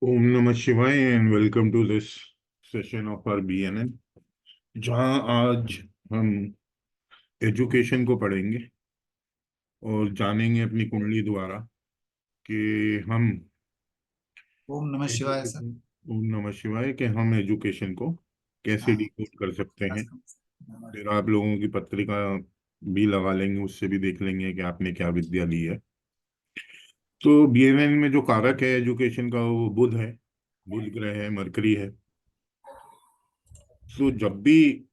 ओम नमः शिवाय and welcome to this session of our BNN, जहां आज हम एजुकेशन को पढ़ेंगे और जानेंगे अपनी कुंडली द्वारा कि हम ओम नमः शिवाय सर। एजुकेशन ओम नमः शिवाय कि हम एजुकेशन को कैसे हाँ। डिकोड कर सकते हैं। फिर आप लोगों की पत्रिका भी लगा लेंगे, उससे भी देख लेंगे कि आपने क्या विद्या ली है। तो बीएनएन में जो कारक है एजुकेशन का वो बुध है। बुध ग्रह है, मरकरी है। तो जब भी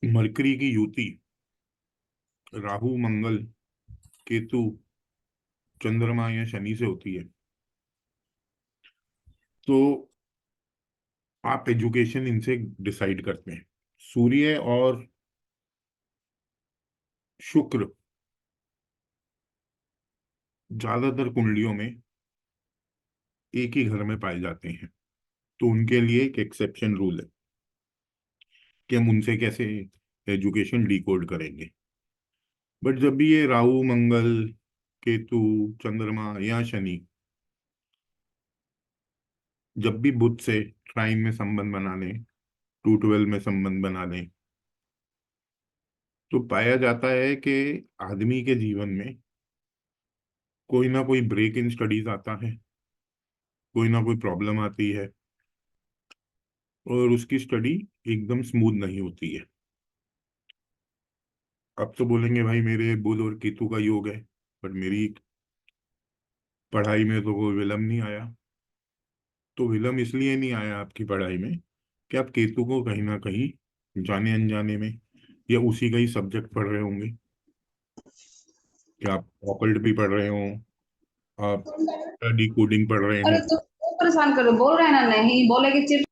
मरकरी की युति राहु मंगल केतु चंद्रमा या शनि से होती है, तो आप एजुकेशन इनसे डिसाइड करते हैं। सूर्य और शुक्र ज्यादातर कुंडलियों में एक ही घर में पाए जाते हैं, तो उनके लिए एक एक्सेप्शन रूल है कि हम उनसे कैसे एजुकेशन डिकोड करेंगे। बट जब भी ये राहु मंगल केतु चंद्रमा या शनि जब भी बुध से ट्राइन में संबंध बना लें, 212 में संबंध बना लें, तो पाया जाता है कि आदमी के जीवन में कोई ना कोई ब्रेक इन स्टडीज आता है, कोई ना कोई प्रॉब्लम आती है और उसकी स्टडी एकदम स्मूथ नहीं होती है। अब तो बोलेंगे भाई मेरे बुध और केतु का योग है, बट मेरी पढ़ाई में तो कोई विलम्ब नहीं आया। तो विलम्ब इसलिए नहीं आया आपकी पढ़ाई में कि आप केतु को कहीं ना कहीं जाने अनजाने में या उसी का ही सब्जेक्ट पढ़ रहे होंगे, कि आप ऑकल्ट भी पढ़ रहे हो, आप डिकोडिंग पढ़ रहे अरे हो। तो क्यों परेशान करो, बोल रहे हैं ना, नहीं बोलेगी चिप।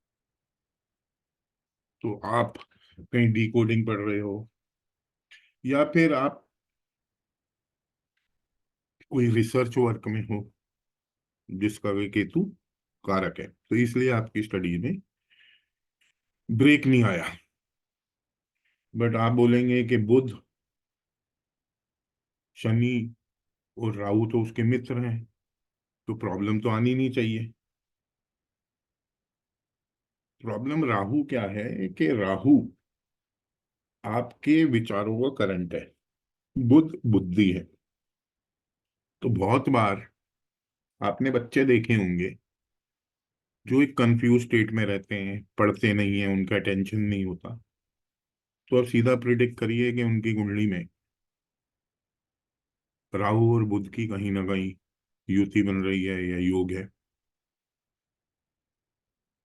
तो आप कहीं डिकोडिंग पढ़ रहे हो या फिर आप कोई रिसर्च वर्क में हो जिसका वे केतु कारक है, तो इसलिए आपकी स्टडी में ब्रेक नहीं आया। बट आप बोलेंगे कि बुध शनि और राहु तो उसके मित्र हैं, तो प्रॉब्लम तो आनी नहीं चाहिए। प्रॉब्लम राहु क्या है कि राहु आपके विचारों का करंट है, बुध बुद्धि है। तो बहुत बार आपने बच्चे देखे होंगे जो एक कंफ्यूज स्टेट में रहते हैं, पढ़ते नहीं है, उनका अटेंशन नहीं होता। तो आप सीधा प्रिडिक्ट करिए कि उनकी कुंडली में राहु और बुध की कहीं ना कहीं युति बन रही है या योग है।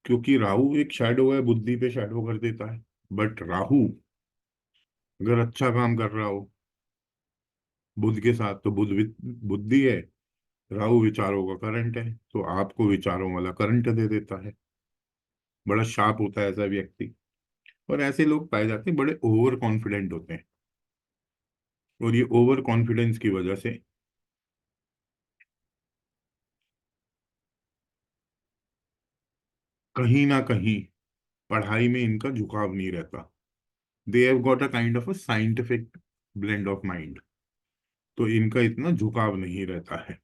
क्योंकि राहु एक शैडो है, बुद्धि पे शैडो कर देता है। बट राहु अगर अच्छा काम कर रहा हो बुध के साथ, तो बुध बुद्धि है, राहु विचारों का करंट है, तो आपको विचारों वाला करंट दे देता है। बड़ा शार्प होता है ऐसा व्यक्ति। और ऐसे लोग पाए जाते हैं बड़े ओवर कॉन्फिडेंट होते हैं, और ये ओवर कॉन्फिडेंस की वजह से कहीं ना कहीं पढ़ाई में इनका झुकाव नहीं रहता। They have got a kind of a scientific blend of mind, तो इनका इतना झुकाव नहीं रहता है।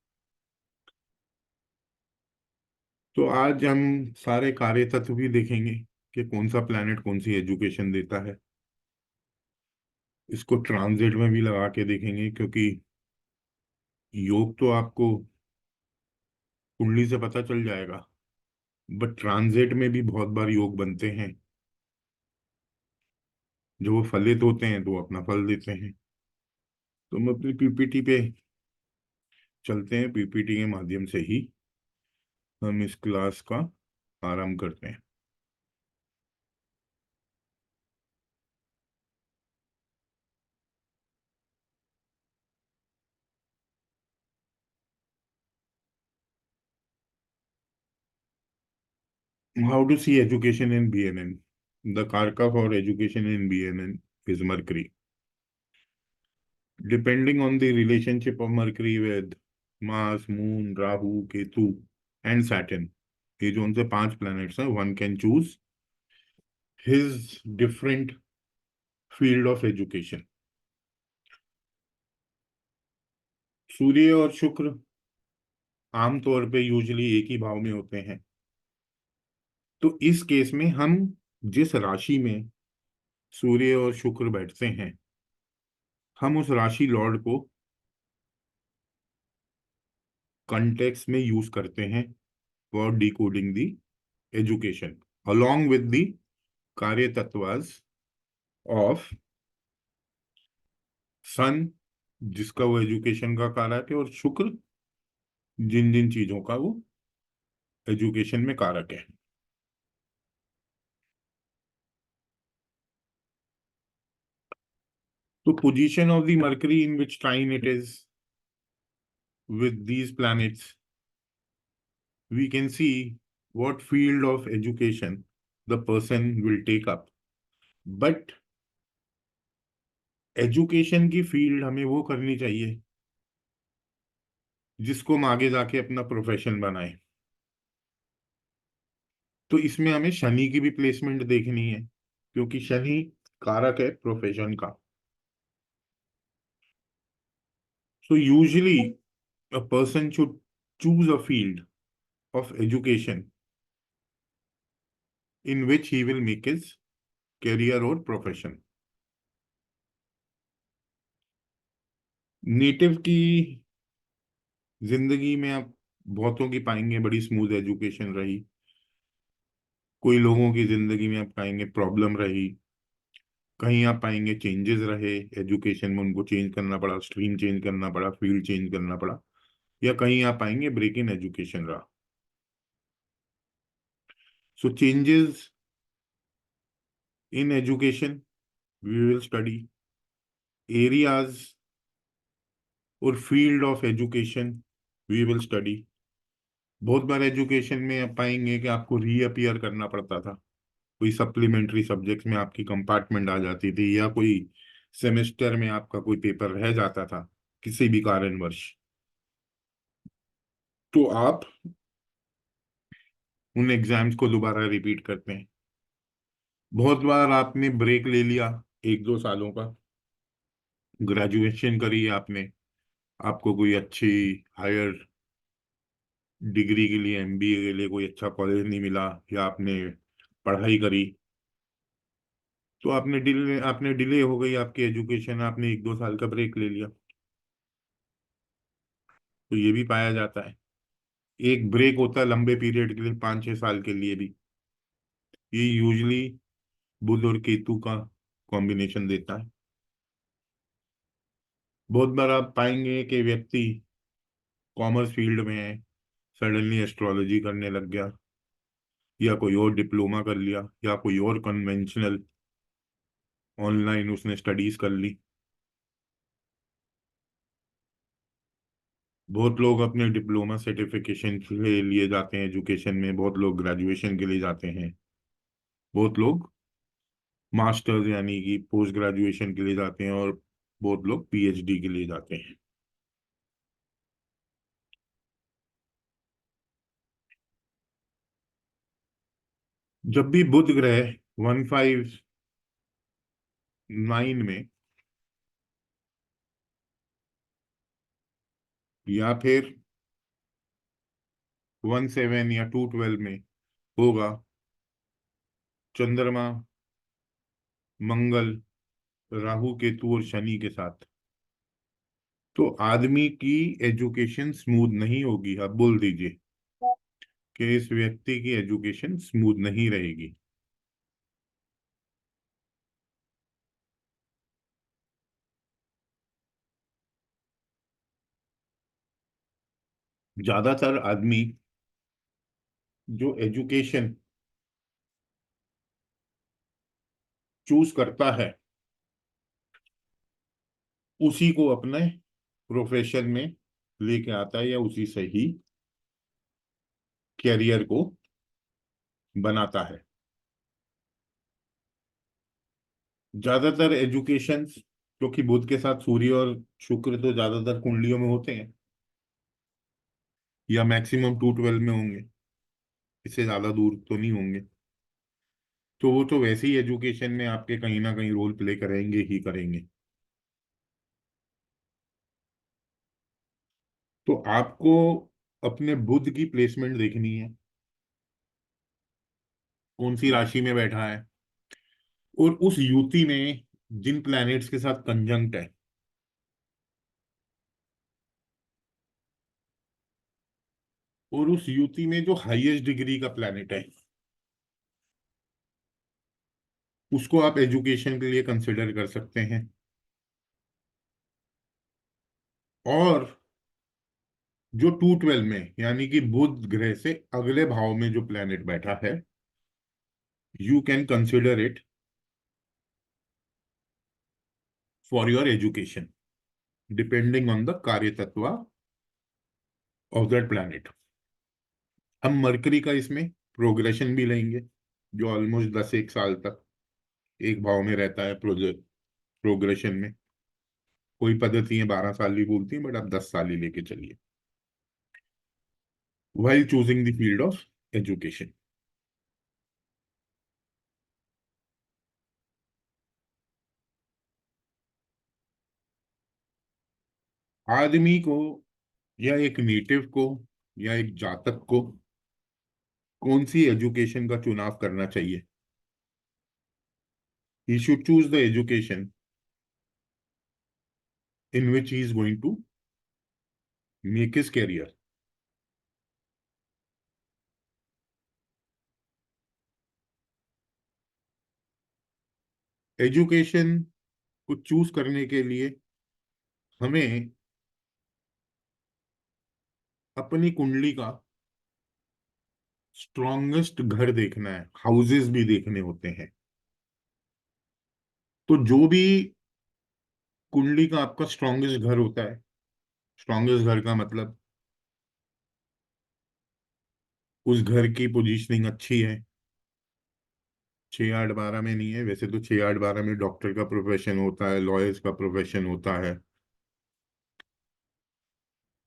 तो आज हम सारे कार्य तत्व भी देखेंगे कि कौन सा प्लैनेट कौन सी एजुकेशन देता है। इसको ट्रांजिट में भी लगा के देखेंगे, क्योंकि योग तो आपको कुंडली से पता चल जाएगा, बट ट्रांजिट में भी बहुत बार योग बनते हैं जो वो फलित होते हैं, तो वो अपना फल देते हैं। तो हम अपनी पीपीटी पे चलते हैं, पीपीटी के माध्यम से ही हम इस क्लास का आरंभ करते हैं। How to see education in BNN? The Karka for education in BNN is Mercury. Depending on the relationship of Mercury with Mars, Moon, Rahu, Ketu, and Saturn, ये जो उनसे 5 planets हैं, one can choose his different field of education. सूर्य और शुक्र आमतौर पे usually एक ही भाव में होते हैं, तो इस केस में हम जिस राशि में सूर्य और शुक्र बैठते हैं, हम उस राशि लॉर्ड को कॉन्टेक्स्ट में यूज करते हैं for decoding the education along with the कार्य तत्वास ऑफ सन, जिसका वो एजुकेशन का कारक है, और शुक्र जिन जिन चीजों का वो एजुकेशन में कारक है। तो position of the Mercury in which trine it is with these planets, we can see what field of education the person will take up. But education की फील्ड हमें वो करनी चाहिए जिसको हम आगे जाके अपना प्रोफेशन बनाए। तो इसमें हमें शनि की भी प्लेसमेंट देखनी है, क्योंकि शनि कारक है प्रोफेशन का। So usually a person should choose a field of education in which he will make his career or profession। Native की जिंदगी में आप बहुतों की पाएंगे बड़ी स्मूथ एजुकेशन रही, कोई लोगों की जिंदगी में आप पाएंगे प्रॉब्लम रही, कहीं आप पाएंगे चेंजेस रहे एजुकेशन में, उनको चेंज करना पड़ा, स्ट्रीम चेंज करना पड़ा, फील्ड चेंज करना पड़ा, या कहीं आप पाएंगे ब्रेक इन एजुकेशन रहा। So changes in education we will study areas और field of education we will study. बहुत बार एजुकेशन में आप पाएंगे कि आपको रीअपियर करना पड़ता था, कोई सप्लीमेंट्री सब्जेक्ट्स में आपकी कंपार्टमेंट आ जाती थी, या कोई सेमेस्टर में आपका कोई पेपर रह जाता था किसी भी कारणवश, तो आप उन एग्जाम्स को दोबारा रिपीट करते हैं। बहुत बार आपने ब्रेक ले लिया 1-2 सालों का, ग्रेजुएशन करी आपने, आपको कोई अच्छी हायर डिग्री के लिए, एमबीए के लिए कोई अच्छा कॉलेज नहीं मिला, या आपने पढ़ाई करी, तो आपने डिले हो गई आपकी एजुकेशन, आपने 1-2 साल का ब्रेक ले लिया। तो ये भी पाया जाता है, एक ब्रेक होता है लंबे पीरियड के लिए, 5-6 साल के लिए भी। ये यूजली बुध और केतु का कॉम्बिनेशन देता है। बहुत बार आप पाएंगे कि व्यक्ति कॉमर्स फील्ड में है, सडनली एस्ट्रोलॉजी करने लग गया, या कोई और डिप्लोमा कर लिया, या कोई और कन्वेंशनल ऑनलाइन उसने स्टडीज कर ली। बहुत लोग अपने डिप्लोमा सर्टिफिकेशन के लिए जाते हैं एजुकेशन में, बहुत लोग ग्रेजुएशन के लिए जाते हैं, बहुत लोग मास्टर्स यानी कि पोस्ट ग्रेजुएशन के लिए जाते हैं, और बहुत लोग पीएचडी के लिए जाते हैं। जब भी बुध ग्रह 159 में या फिर 17 या 212 में होगा, चंद्रमा, मंगल, राहु केतु और शनि के साथ, तो आदमी की एजुकेशन स्मूथ नहीं होगी। आप बोल दीजिए कि इस व्यक्ति की एजुकेशन स्मूथ नहीं रहेगी। ज्यादातर आदमी जो एजुकेशन चूज करता है, उसी को अपने प्रोफेशन में लेके आता है, या उसी से ही कैरियर को बनाता है। ज्यादातर एजुकेशन, क्योंकि बुध के साथ सूर्य और शुक्र तो ज्यादातर कुंडलियों में होते हैं, या मैक्सिमम 212 में होंगे, इससे ज्यादा दूर तो नहीं होंगे, तो वो तो वैसे ही एजुकेशन में आपके कहीं ना कहीं रोल प्ले करेंगे ही करेंगे। तो आपको अपने बुध की प्लेसमेंट देखनी है, कौन सी राशि में बैठा है, और उस युति में जिन प्लैनेट्स के साथ कंजंक्ट है, और उस युति में जो हाईएस्ट डिग्री का प्लैनेट है, उसको आप एजुकेशन के लिए कंसिडर कर सकते हैं। और जो 212 में, यानी कि बुध ग्रह से अगले भाव में जो प्लैनेट बैठा है, you can consider it for your education, depending on the कार्य तत्व ऑफ दैट प्लैनेट। हम मरकरी का इसमें प्रोग्रेशन भी लेंगे, जो ऑलमोस्ट 10 एक साल तक एक भाव में रहता है प्रोग्रेशन में। कोई पद्धतियां 12 साल भी बोलती हैं, बट आप 10 साल ही लेके चलिए, while choosing the field of education। आदमी को, या एक नेटिव को, या एक जातक को कौन सी एजुकेशन का चुनाव करना चाहिए? He should choose the education in which he is going to make his career। Education को चूज करने के लिए हमें अपनी कुंडली का स्ट्रॉन्गेस्ट घर देखना है, हाउसेस भी देखने होते हैं। तो जो भी कुंडली का आपका स्ट्रॉन्गेस्ट घर होता है, स्ट्रॉन्गेस्ट घर का मतलब उस घर की पोजीशनिंग अच्छी है, 6 8 12 में नहीं है। वैसे तो 6 8 12 में डॉक्टर का प्रोफेशन होता है, लॉयर्स का प्रोफेशन होता है।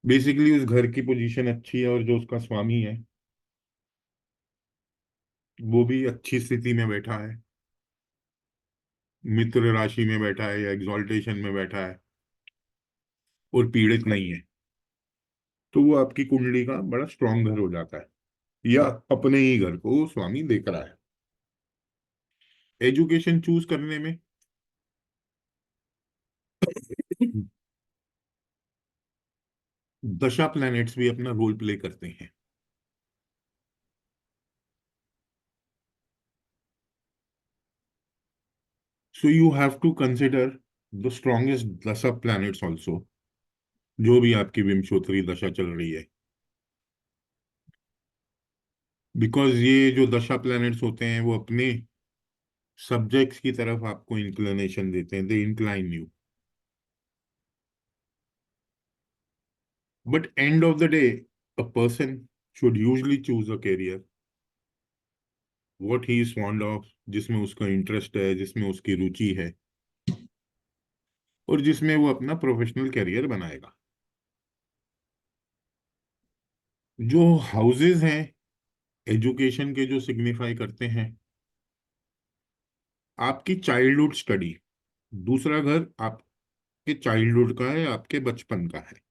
बेसिकली उस घर की पोजीशन अच्छी है, और जो उसका स्वामी है वो भी अच्छी स्थिति में बैठा है, मित्र राशि में बैठा है या एग्जॉल्टेशन में बैठा है, और पीड़ित नहीं है, तो वो आपकी कुंडली का बड़ा स्ट्रांग घर हो जाता है, या अपने ही घर को वो स्वामी देख रहा है। एजुकेशन चूज करने में दशा प्लैनेट्स भी अपना रोल प्ले करते हैं। So you have to consider the strongest dasha planets also, जो भी आपकी विंशोत्तरी दशा चल रही है। बिकॉज ये जो दशा प्लैनेट्स होते हैं वो अपने सब्जेक्ट्स की तरफ आपको इंक्लिनेशन देते हैं, they incline you. But end of the day, a person should usually choose a career what he is fond of, जिसमें उसका इंटरेस्ट है, जिसमें उसकी रुचि है, और जिसमें वो अपना प्रोफेशनल करियर बनाएगा। जो हाउसेस हैं एजुकेशन के, जो सिग्निफाई करते हैं आपकी चाइल्डहुड स्टडी। दूसरा घर आपके चाइल्डहुड का है, आपके बचपन का है।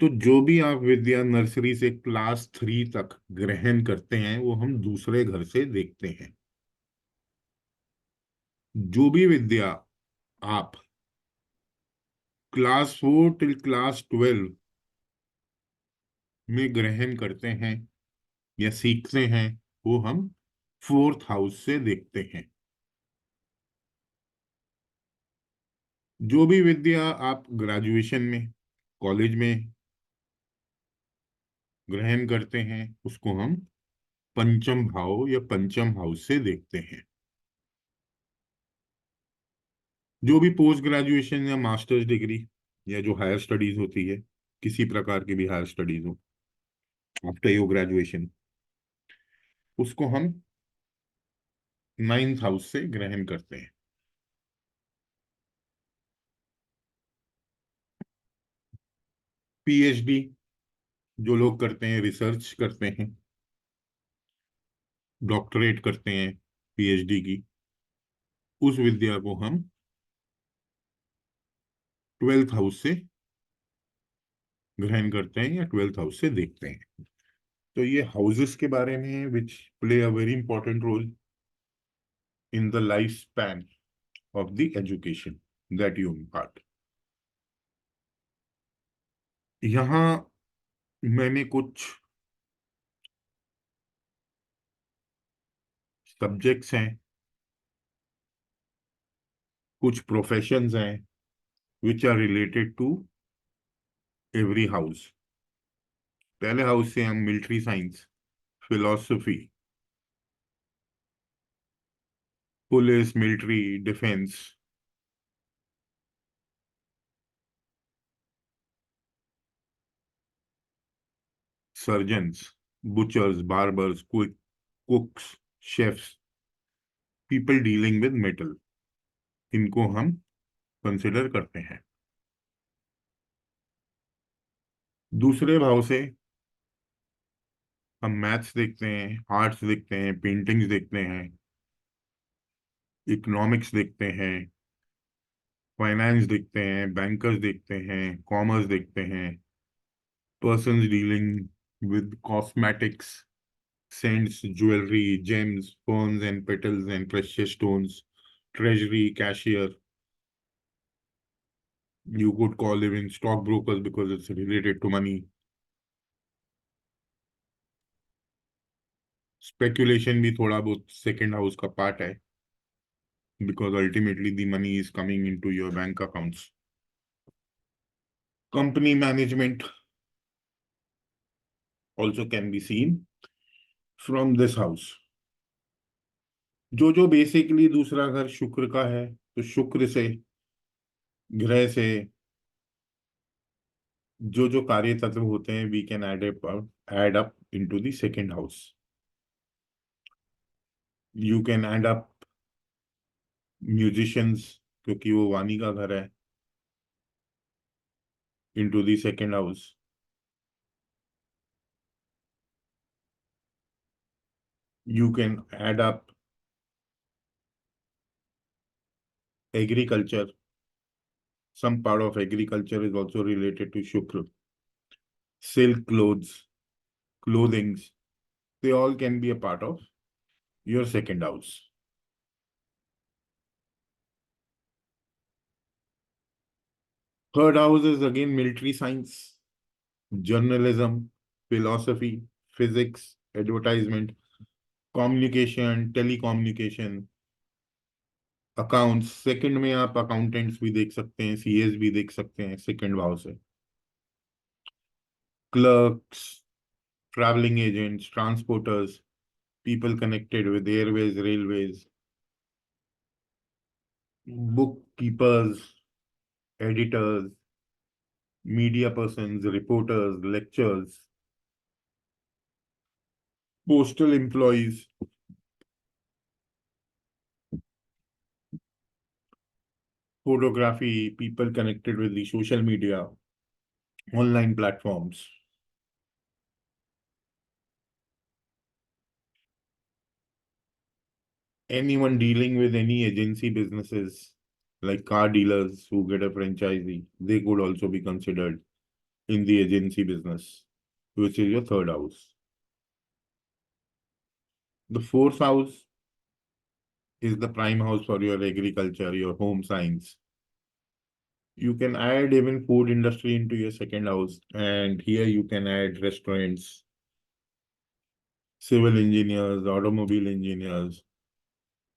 तो जो भी आप विद्या नर्सरी से क्लास 3 तक ग्रहण करते हैं, वो हम दूसरे घर से देखते हैं। जो भी विद्या आप क्लास 4 till क्लास 12 में ग्रहण करते हैं या सीखते हैं, वो हम 4th हाउस से देखते हैं। जो भी विद्या आप ग्रेजुएशन में, कॉलेज में ग्रहण करते हैं, उसको हम पंचम भाव या पंचम हाउस से देखते हैं। जो भी पोस्ट ग्रेजुएशन या मास्टर्स डिग्री या जो हायर स्टडीज होती है, किसी प्रकार की भी हायर स्टडीज हो आफ्टर योर ग्रेजुएशन, उसको हम 9th हाउस से ग्रहण करते हैं। पीएचडी जो लोग करते हैं, रिसर्च करते हैं, डॉक्टरेट करते हैं पीएचडी की, उस विद्या को हम 12th हाउस से ग्रहण करते हैं या 12th हाउस से देखते हैं। तो ये हाउसेस के बारे में which play a very important role in the life span of the education that you impart. यहाँ मैंने कुछ सब्जेक्ट्स हैं, कुछ प्रोफेशंस हैं which are related to every house. पहले हाउस से हम military science, philosophy, police, military, defence, surgeons, butchers, barbers, cooks, chefs, people dealing with metal, इनको हम कंसिडर करते हैं। दूसरे भाव से हम मैथ्स देखते हैं, आर्ट्स देखते हैं, पेंटिंग्स देखते हैं, इकोनॉमिक्स देखते हैं, फाइनेंस देखते हैं, बैंकर्स देखते हैं, कॉमर्स देखते हैं, persons dealing with cosmetics, scents, jewellery, gems, ferns and petals and precious stones, treasury, cashier. You could call even stockbrokers because it's related to money. Speculation भी थोड़ा बहुत second house का part है because ultimately the money is coming into your bank accounts. Company management also can be seen from this house. जो basically दूसरा घर शुक्र का है, तो शुक्र से, ग्रह से जो कार्य तत्व होते हैं we can add up into the second house. You can add up musicians क्योंकि वो वाणी का घर है into the second house. You can add up agriculture. Some part of agriculture is also related to Shukra. Silk clothes, clothings, they all can be a part of your second house. Third house is again military science, journalism, philosophy, physics, advertisement, communication, telecommunication, accounts. Second में आप accountants भी देख सकते हैं, CS भी देख सकते हैं सेकंड भाव से। Clerks, travelling agents, transporters, people connected with airways, railways, bookkeepers, editors, media persons, reporters, lecturers, postal employees, photography, people connected with the social media, online platforms. Anyone dealing with any agency businesses like car dealers who get a franchisee, they could also be considered in the agency business, which is your third house. The fourth house is the prime house for your agriculture, your home science. You can add even food industry into your second house, and here you can add restaurants, civil engineers, automobile engineers,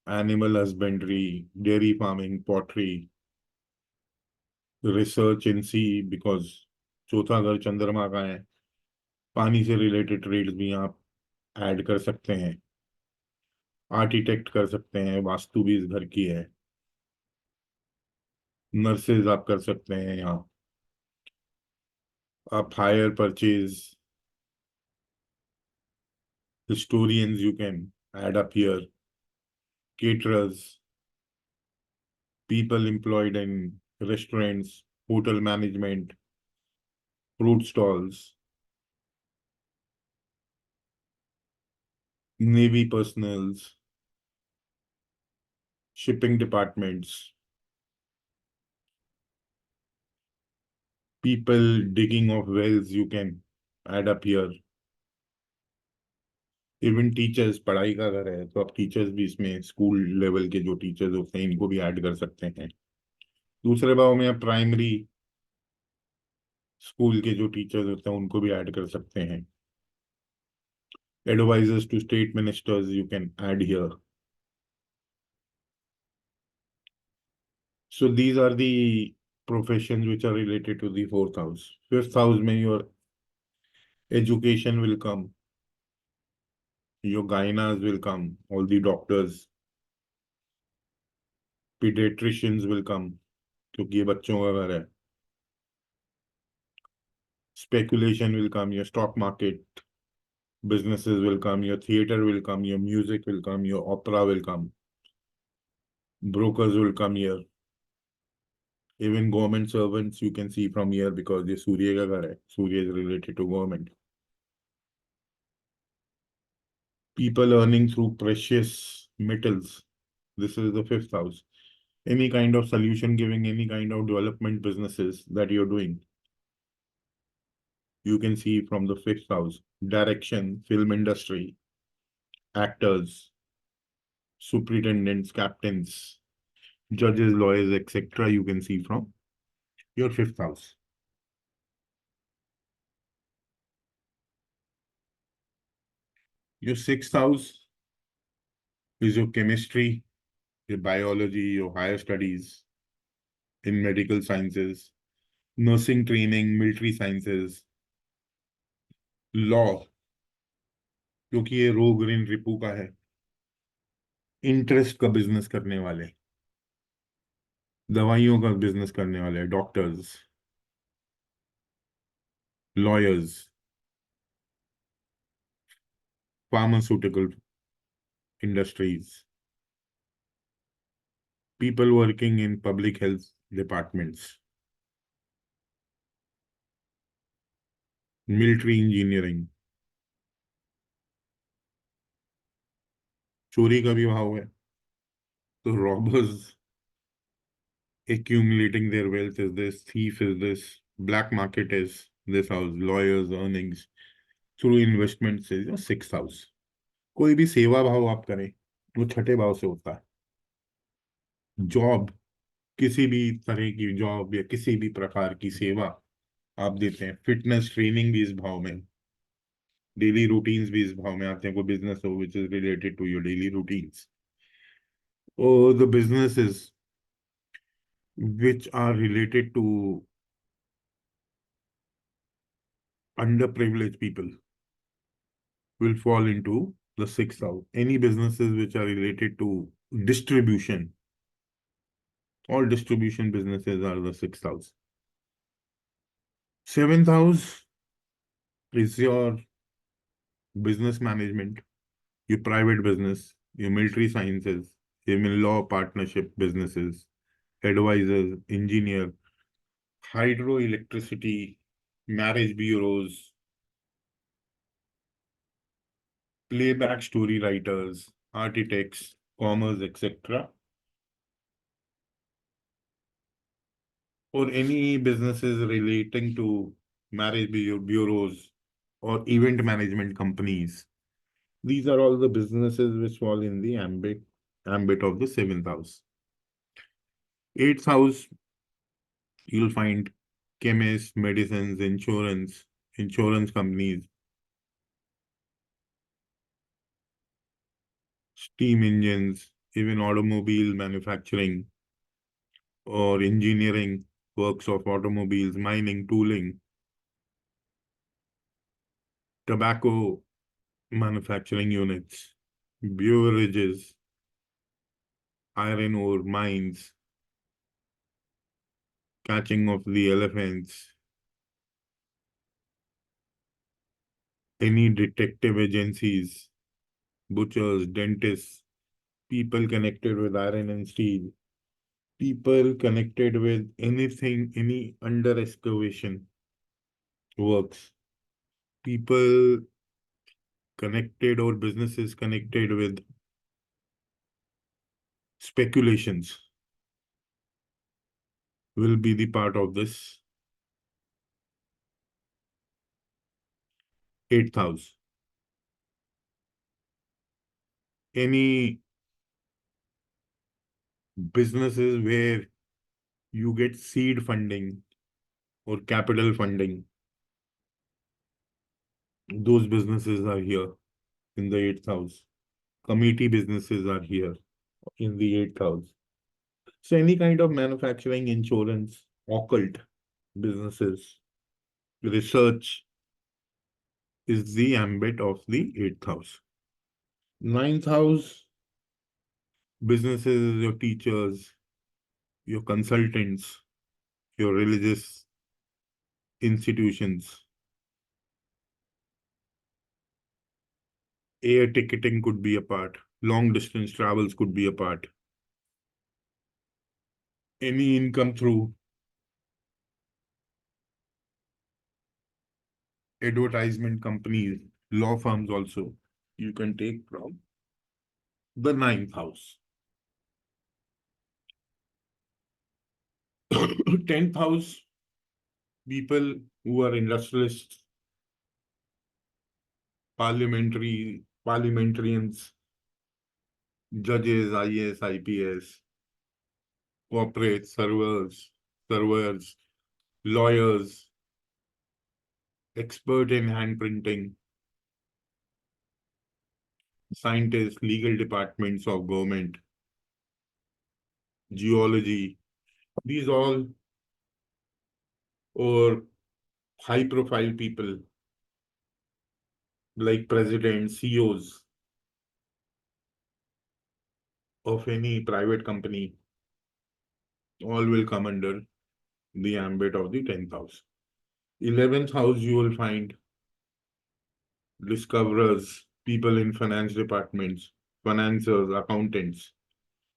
animal husbandry, dairy farming, pottery, research in sea because चौथा घर चंद्रमा का है, पानी से related trades भी आप add कर सकते हैं, आर्किटेक्ट कर सकते हैं, वास्तु भी इस घर की है, नर्सेज आप कर सकते हैं यहाँ, आप hire purchase historians you can add up here, caterers, people employed in restaurants, hotel management, fruit stalls, navy personals, shipping departments, people digging of wells you can add up here, even teachers, पढ़ाई का अगर है तो आप teachers भी इसमें, school level के जो टीचर्स होते हैं इनको भी ऐड कर सकते हैं। दूसरे भाव में आप प्राइमरी स्कूल के जो टीचर्स होते हैं उनको भी ऐड कर सकते हैं। Advisers to state ministers you can add here. So these are the professions which are related to the fourth house. Fifth house में your education will come, your gynas will come, all the doctors, pediatricians will come, क्योंकि ये बच्चों का घर है। Speculation will come, your stock market businesses will come, your theater will come, your music will come, your opera will come, brokers will come here. Even government servants you can see from here because ये सूर्य का घर है, सूर्य is related to government. People earning through precious metals. This is the fifth house. Any kind of solution giving, any kind of development businesses that you're doing, you can see from the fifth house. Direction, film industry, actors, superintendents, captains, judges, lawyers, etc. You can see from your fifth house. Your sixth house is your chemistry, your biology, your higher studies in medical sciences, nursing training, military sciences, law, क्योंकि ये रोग ऋण रिपू का है, interest का business करने वाले, दवाइयों का बिजनेस करने वाले, doctors, lawyers, pharmaceutical industries, people working in public health departments, military engineering, चोरी का भी भाव है तो robbers accumulating their wealth is this, thief is this, black market is this house, lawyers earnings through investments is your sixth house. कोई भी सेवा भाव आप करें वो छठे भाव से होता है। जॉब, किसी भी तरह की जॉब या किसी भी प्रकार की सेवा आप देते हैं, फिटनेस ट्रेनिंग भी इस भाव में, डेली रूटीन्स भी इस भाव में आते हैं। कोई बिजनेस हो which is related to your daily routines, और the businesses which are related to underprivileged people will fall into the sixth house. Any businesses which are related to distribution, all distribution businesses are the sixth house. Seventh house is your business management, your private business, your military sciences, your law partnership businesses, advisors, engineer, hydroelectricity, marriage bureaus, playback story writers, architects, commerce, etc. Or any businesses relating to marriage bureaus or event management companies. These are all the businesses which fall in the ambit of the seventh house. Eighth house, you'll find chemists, medicines, insurance companies, steam engines, even automobile manufacturing or engineering works of automobiles, mining, tooling, tobacco manufacturing units, beverages, iron ore mines, catching of the elephants, any detective agencies, butchers, dentists, people connected with iron and steel, people connected with anything, any under excavation works, people connected or businesses connected with speculations will be the part of this eighth house. any businesses where you get seed funding or capital funding, those businesses are here in the eighth house. Committee businesses are here in the eighth house. So any kind of manufacturing, insurance, occult businesses, research is the ambit of the eighth house. Ninth house, businesses, your teachers, your consultants, your religious institutions. Air ticketing could be a part. Long distance travels could be a part. Any income through advertisement companies, law firms also, you can take from the ninth house. 10th house, people who are industrialists, parliamentarians, judges, IAS, IPS, corporate servers, lawyers, expert in handprinting, scientists, legal departments of government, geology, these all, or high profile people like presidents, CEOs of any private company, all will come under the ambit of the 10th house. 11th house, you will find discoverers, people in finance departments, financiers, accountants.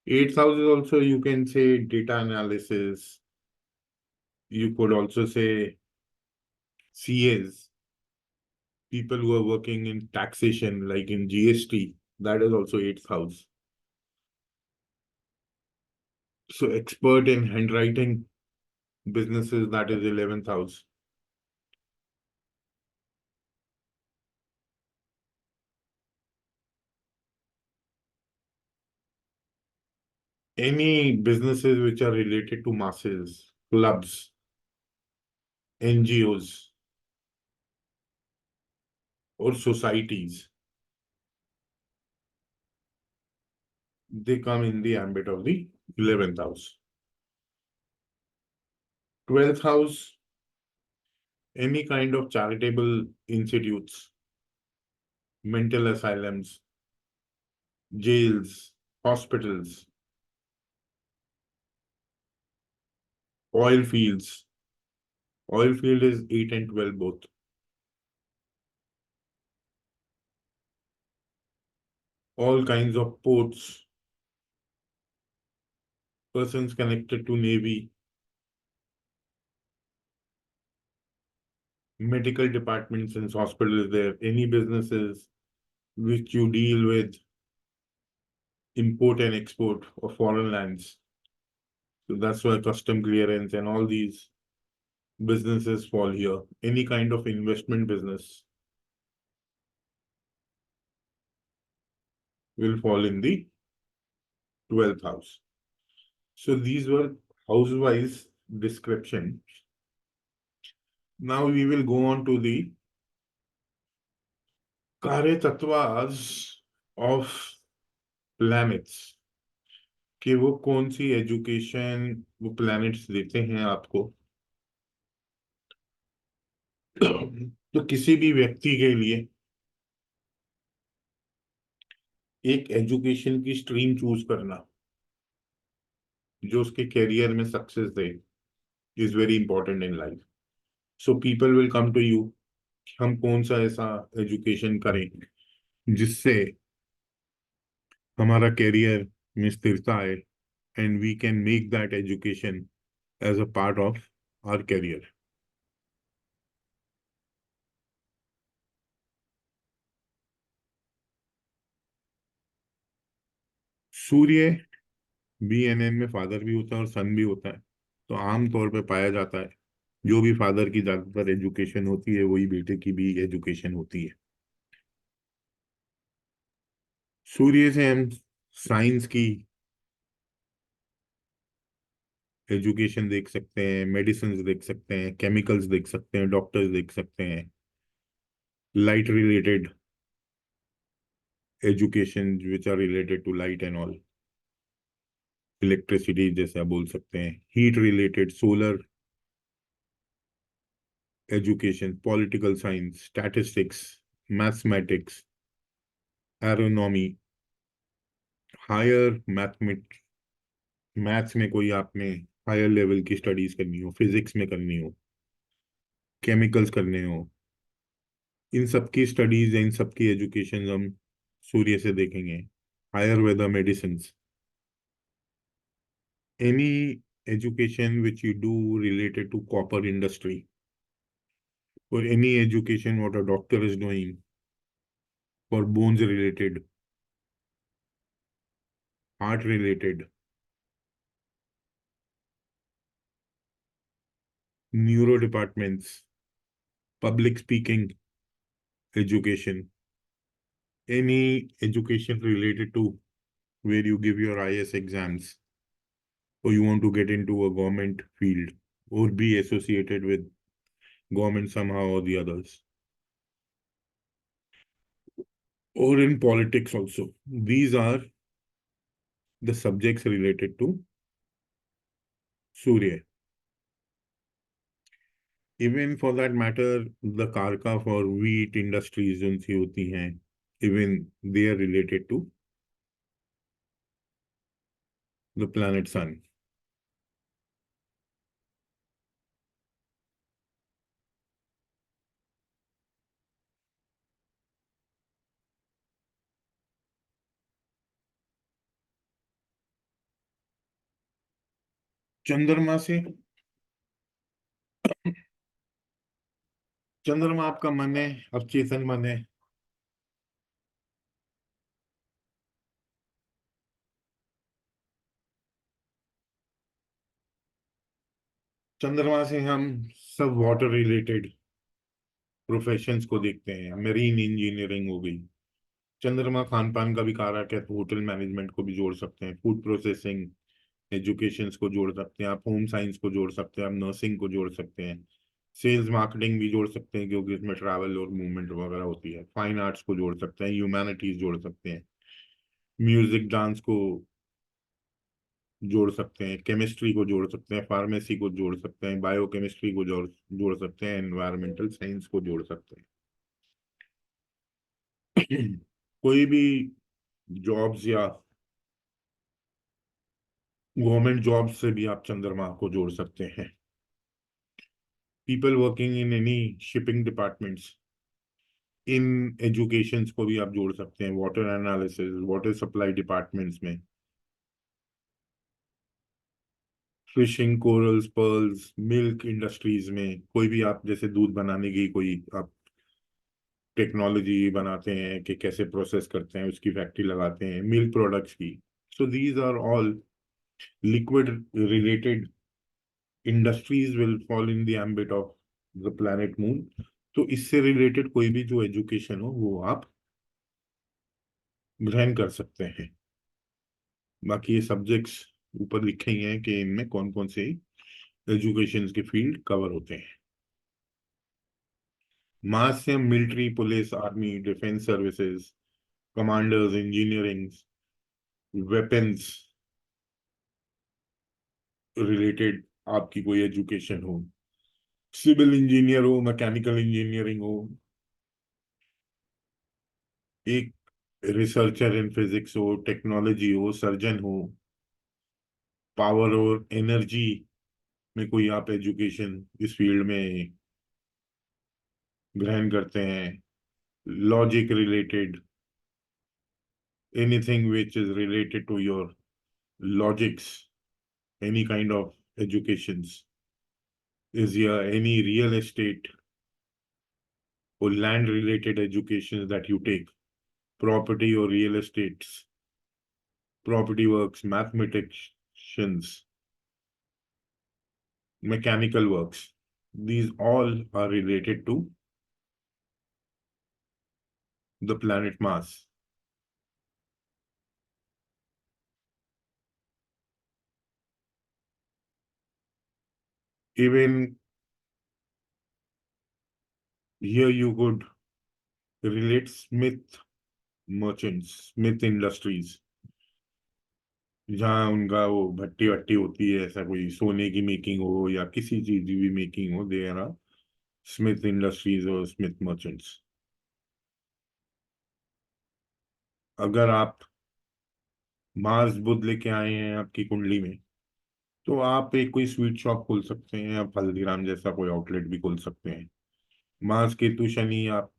8th house is also, you can say, data analysis. You could also say CAs, people who are working in taxation, like in GST, that is also 8th house. So expert in handwriting businesses, that is 11th house. Any businesses which are related to masses, clubs, NGOs, or societies, they come in the ambit of the 11th house. 12th house, any kind of charitable institutes, mental asylums, jails, hospitals, oil fields. Oil field is 8 and 12 both. All kinds of ports, persons connected to Navy, medical departments and hospitals there, any businesses which you deal with import and export of foreign lands. So that's why custom clearance and all these businesses fall here. Any kind of investment business will fall in the 12th house. So these were house-wise description. Now we will go on to the Karya Tattvas of planets. कि वो कौन सी education वो planets देते हैं आपको. तो किसी भी व्यक्ति के लिए एक एजुकेशन की स्ट्रीम चूज करना जो उसके कैरियर में success they is very important in life. So people will come to you, हम कौन सा ऐसा एजुकेशन करें जिससे हमारा कैरियर में स्थिरता आए and we can make that education as a part of our career. Surya BNN में फादर भी होता है और सन भी होता है. तो आमतौर पे पाया जाता है जो भी फादर की ज्यादातर एजुकेशन होती है वही बेटे की भी एजुकेशन होती है. सूर्य से हम साइंस की एजुकेशन देख सकते हैं, मेडिसिन देख सकते हैं, केमिकल्स देख सकते हैं, डॉक्टर्स देख सकते हैं, light related education which are related to light and all, electricity जैसे आप बोल सकते हैं, heat related, solar education, political science, statistics, mathematics, aeronomy, higher मैथमेट मैथ्स में कोई आपने हायर लेवल की स्टडीज करनी हो, फिजिक्स में करनी हो, केमिकल्स करने हो, इन सब की स्टडीज, इन सब की एजुकेशन हम सूर्य से देखेंगे। Ayurveda, medicine, any education which you do related to copper industry, or any education what a doctor is doing for bones related, heart related, neuro departments, public speaking education, any education related to where you give your IS exams, or you want to get into a government field or be associated with government somehow or the others, or in politics also. These are the subjects related to Surya. Even for that matter, the कारका for wheat industries जो सी होती हैं, even they are related to the planet sun. चंद्रमा से, चंद्रमा आपका मन है, अवचेतन मन है। चंद्रमा से हम सब वाटर रिलेटेड प्रोफेशंस को देखते हैं। मेरीन इंजीनियरिंग हो गई। चंद्रमा खान पान का भी कारक है, तो होटल मैनेजमेंट को भी जोड़ सकते हैं, फूड प्रोसेसिंग एजुकेशंस को जोड़ सकते हैं आप, होम साइंस को जोड़ सकते हैं आप, नर्सिंग को जोड़ सकते हैं, सेल्स मार्केटिंग भी जोड़ सकते हैं क्योंकि इसमें ट्रैवल और मूवमेंट वगैरह होती है, फाइन आर्ट्स को जोड़ सकते हैं, ह्यूमैनिटीज जोड़ सकते हैं, म्यूजिक डांस को जोड़ सकते हैं, केमिस्ट्री को जोड़ सकते हैं, फार्मेसी को जोड़ सकते हैं, बायोकेमिस्ट्री को जोड़ जोड़ सकते हैं, एनवायरमेंटल साइंस को जोड़ सकते हैं। कोई भी जॉब्स या गवर्नमेंट जॉब से भी आप चंद्रमा को जोड़ सकते हैं। People working in any shipping departments, in educations को भी आप जोड़ सकते हैं, water analysis, water supply departments में, fishing, corals, pearls, milk industries में, कोई भी आप जैसे दूध बनाने की कोई आप टेक्नोलॉजी बनाते हैं कि कैसे प्रोसेस करते हैं, उसकी फैक्ट्री लगाते हैं, मिल्क प्रोडक्ट्स की। So these are all liquid related industries will fall in the ambit of the planet moon. तो इससे रिलेटेड कोई भी जो एजुकेशन हो वो आप ग्रहण कर सकते हैं। बाकी ये सब्जेक्ट्स ऊपर लिखे ही हैं कि इनमें कौन कौन से एजुकेशन के फील्ड कवर होते हैं। मास से हम military, police, army, defence services, commanders, engineering, weapons related आपकी कोई एजुकेशन हो, सिविल इंजीनियर हो, मैकेनिकल इंजीनियरिंग हो, एक रिसर्चर इन फिजिक्स हो, टेक्नोलॉजी हो, सर्जन हो, पावर और एनर्जी में कोई आप एजुकेशन इस फील्ड में ग्रहण करते हैं, logic related, anything which is related to your logics, any kind of educations, is here any real estate or land related educations that you take, property or real estates, property works, mathematicians, mechanical works, these all are related to the planet Mars. Even here you could relate Smith merchants, Smith Industries, जहाँ उनका वो भट्टी वट्टी होती है, ऐसा कोई सोने की making हो या किसी चीज की भी मेकिंग हो, दे आर स्मिथ इंडस्ट्रीज और स्मिथ मर्चेंट्स। अगर आप मार्स बुध लेके आए हैं आपकी कुंडली में, तो आप एक कोई स्वीट शॉप खोल सकते हैं, आप हल्दीराम जैसा कोई आउटलेट भी खोल सकते हैं। मार्स केतु शनि, आप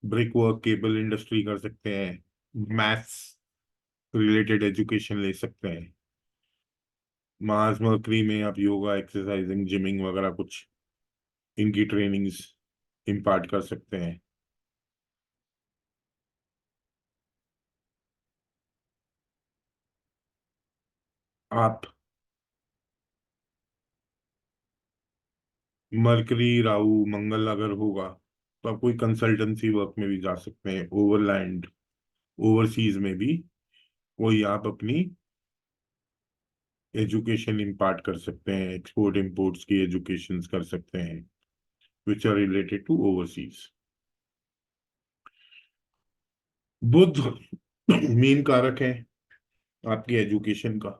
ब्रिक वर्क केबल इंडस्ट्री कर सकते हैं, मैथ्स रिलेटेड एजुकेशन ले सकते हैं। मार्स मर्करी में आप योगा, एक्सरसाइजिंग, जिमिंग वगैरह कुछ इनकी ट्रेनिंग्स इम्पार्ट कर सकते हैं। आप मरकरी, राहु, मंगल अगर होगा तो आप कोई कंसल्टेंसी वर्क में भी जा सकते हैं, ओवरलैंड, ओवरसीज में भी कोई आप अपनी एजुकेशन इम्पार्ट कर सकते हैं, एक्सपोर्ट इंपोर्ट्स की एजुकेशन कर सकते हैं which are related to overseas. Budh मीन कारक है आपकी एजुकेशन का।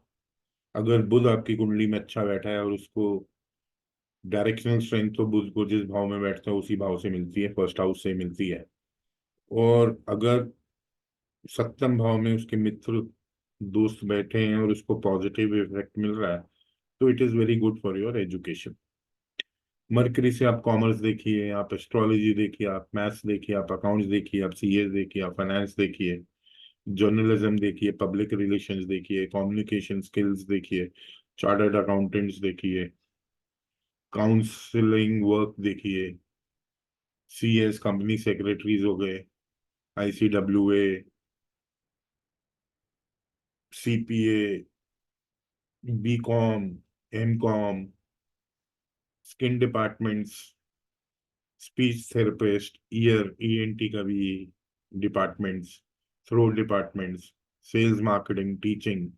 अगर बुध आपकी कुंडली में अच्छा बैठा है और उसको डायरेक्शनल स्ट्रेंथ तो बुध को जिस भाव में बैठता है उसी भाव से मिलती है, फर्स्ट हाउस से मिलती है। और अगर सप्तम भाव में उसके मित्र दोस्त बैठे हैं और उसको पॉजिटिव इफेक्ट मिल रहा है, तो it is very good for your education. Mercury से आप कॉमर्स देखिए, आप एस्ट्रोलॉजी देखिए, आप मैथ्स देखिए, आप अकाउंट्स देखिए, आप सीए देखिए, आप फाइनेंस देखिए, जर्नलिज्म देखिए, पब्लिक रिलेशंस देखिए, कम्युनिकेशन स्किल्स देखिए, चार्टर्ड अकाउंटेंट्स देखिए, काउंसलिंग वर्क देखिए, सीएस कंपनी सेक्रेटरीज हो गए, ICWA, CPA, BCom, MCom, skin departments, speech therapist, ear ENT का भी departments, throat departments, sales, marketing, teaching,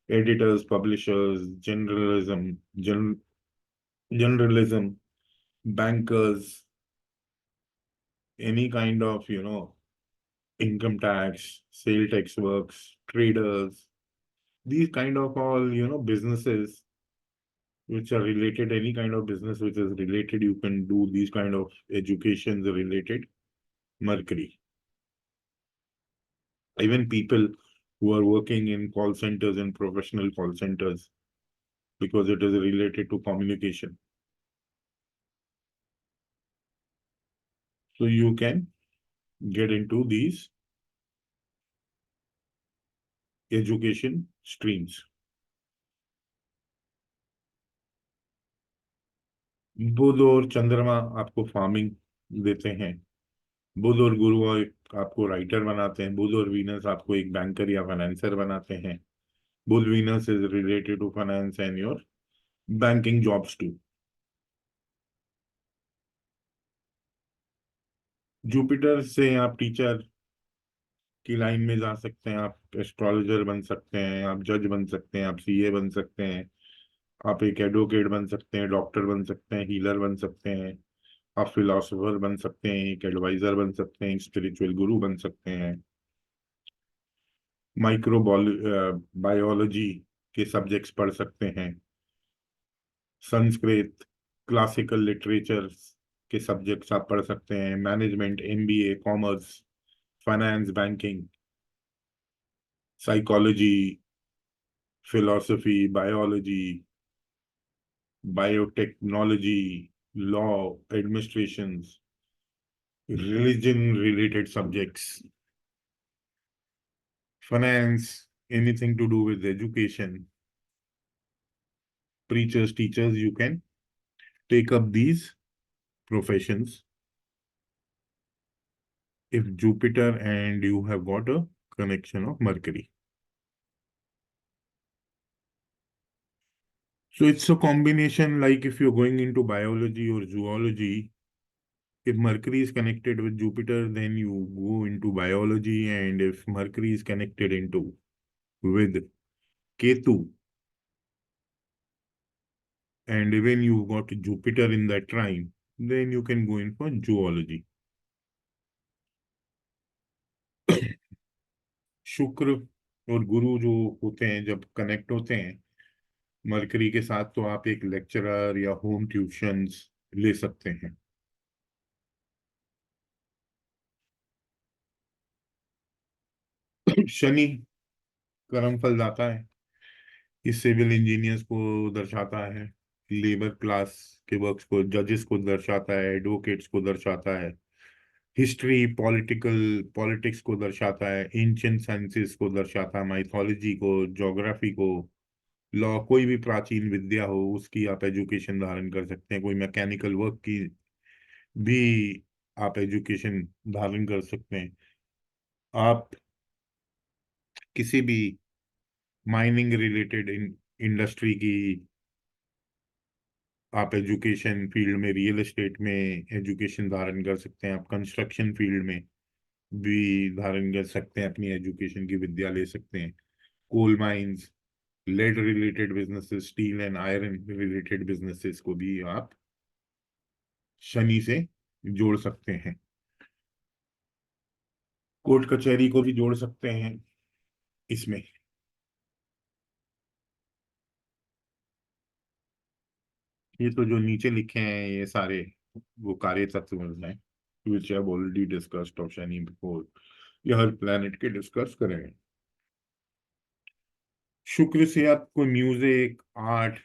editors, publishers, journalism, bankers, any kind of, income tax, sale tax works, traders, these kind of all, businesses which are related, any kind of business which is related, you can do these kind of educations related Mercury. Even people who are working in call centers and professional call centers, because it is related to communication. So you can get into these education streams. बुध और चंद्रमा आपको farming देते हैं। बुध और गुरु आपको writer बनाते हैं। बुध और वीनस आपको एक बैंकर या फाइनेंसर बनाते हैं। Budh Venus is related to finance and your banking jobs too. Jupiter से आप टीचर की लाइन में जा सकते हैं, आप एस्ट्रोलॉजर बन सकते हैं, आप जज बन सकते हैं, आप सीए बन सकते हैं, आप एक एडवोकेट बन सकते हैं, डॉक्टर बन सकते हैं, हीलर बन सकते हैं, आप फिलोसोफर बन सकते हैं, एक एडवाइजर बन सकते हैं, स्पिरिचुअल गुरु बन सकते हैं, माइक्रो बायोलॉजी के सब्जेक्ट्स पढ़ सकते हैं, संस्कृत, क्लासिकल लिटरेचर के सब्जेक्ट्स आप पढ़ सकते हैं, management, MBA, commerce, finance, banking, psychology, philosophy, biology, biotechnology, law, administration, religion related subjects, finance, anything to do with education, preachers, teachers, you can take up these professions if Jupiter and you have got a connection of Mercury. So it's a combination, like if you're going into biology or zoology, if Mercury is connected with Jupiter, then you go into biology, and if Mercury is connected into with Ketu and when you got Jupiter in that trine, then you can go in for zoology. शुक्र और गुरु जो होते हैं जब connect होते हैं mercury के साथ, तो आप एक लेक्चरर या होम ट्यूशंस ले सकते हैं। शनि कर्म फल दाता है, ये सिविल इंजीनियर्स को दर्शाता है, लेबर क्लास के वर्क्स को, जजेस को दर्शाता है, एडवोकेट्स को दर्शाता है, हिस्ट्री पॉलिटिक्स को दर्शाता है, एंशियंट साइंसेस को दर्शाता है, माइथोलॉजी को, ज्योग्राफी को, लॉ, कोई भी प्राचीन विद्या हो उसकी आप एजुकेशन धारण कर सकते हैं। कोई मैकेनिकल वर्क की भी आप एजुकेशन धारण कर सकते हैं। आप किसी भी माइनिंग रिलेटेड इंडस्ट्री की आप एजुकेशन फील्ड में, रियल एस्टेट में एजुकेशन धारण कर सकते हैं। आप कंस्ट्रक्शन फील्ड में भी धारण कर सकते हैं, अपनी एजुकेशन की विद्या ले सकते हैं। Coal mines, lead related businesses, steel and iron related businesses को भी आप शनि से जोड़ सकते हैं। कोर्ट कचहरी को भी जोड़ सकते हैं इसमें। ये तो जो नीचे लिखे हैं ये सारे वो कार्य तत्व हैं which I have already discussed of Shani before। ये हर प्लैनेट के डिस्कस करेंगे। शुक्र से आपको music, art,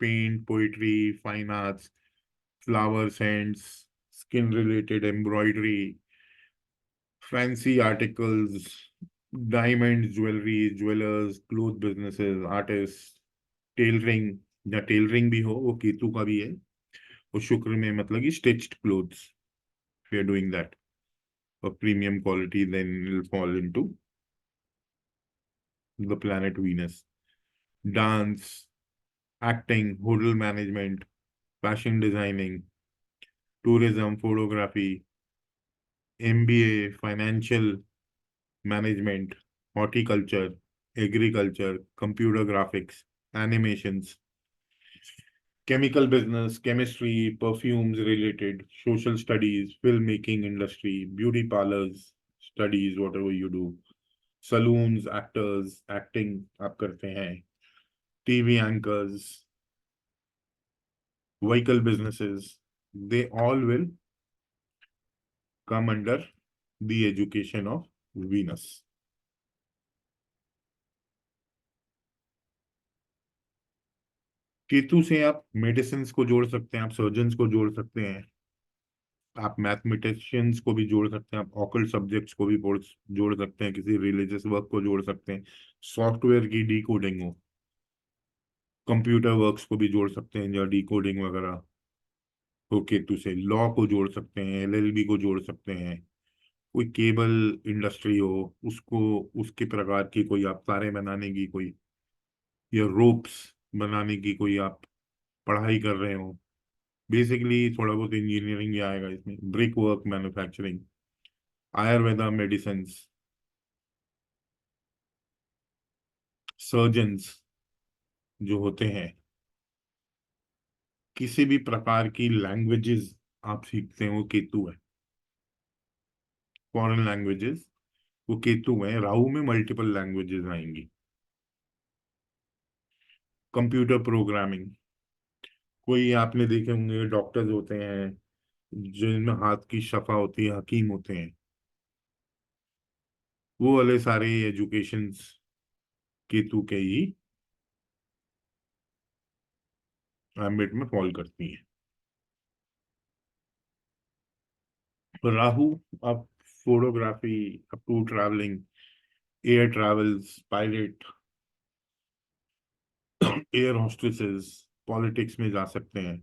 paint, poetry, fine arts, flower scents, skin related embroidery, fancy articles, diamond jewellery, jewellers, cloth businesses, artist, tailoring, या टेलरिंग भी हो वो केतु का भी है। और शुक्र में मतलब कि stitched clothes, we are doing that of premium quality, then it'll fall into the planet Venus. Dance, acting, hotel management, fashion designing, tourism, photography, MBA, financial management, horticulture, agriculture, computer graphics, animations, chemical business, chemistry, perfumes related, social studies, filmmaking industry, beauty parlors, studies, whatever you do, saloons, actors, acting आप करते हैं, TV anchors, vehicle businesses, they all will come under the education of Venus. Ketu से आप medicine को जोड़ सकते हैं, आप सर्जन्स को जोड़ सकते हैं, आप मैथमेटिशियंस को भी जोड़ सकते हैं, आप ऑकल्ट सब्जेक्ट्स को भी जोड़ सकते हैं, किसी रिलीजियस वर्क को जोड़ सकते हैं, सॉफ्टवेयर की डीकोडिंग हो, कंप्यूटर वर्क्स को भी जोड़ सकते हैं या डीकोडिंग वगैरह हो केतु से, लॉ को जोड़ सकते हैं, LLB को जोड़ सकते हैं, कोई केबल इंडस्ट्री हो उसको, उसके प्रकार की कोई आप तारे बनाने की कोई, या रोप्स बनाने की कोई आप पढ़ाई कर रहे हो, बेसिकली थोड़ा बहुत इंजीनियरिंग ही आएगा इसमें, brick work manufacturing, Ayurveda medicine, surgeons जो होते हैं, किसी भी प्रकार की लैंग्वेजेस आप सीखते हैं वो केतु है, फॉरेन लैंग्वेजेस वो केतु है। राहु में मल्टीपल लैंग्वेजेस आएंगी। कंप्यूटर प्रोग्रामिंग, कोई आपने देखे होंगे डॉक्टर्स होते हैं जिनमें हाथ की शफा होती है, हकीम होते हैं, वो वाले सारे एजुकेशंस केतु के ही एम्बिट में फॉल करती हैं। राहु अब photography, up to travelling, air travels, pilot, air hostesses, politics में जा सकते हैं।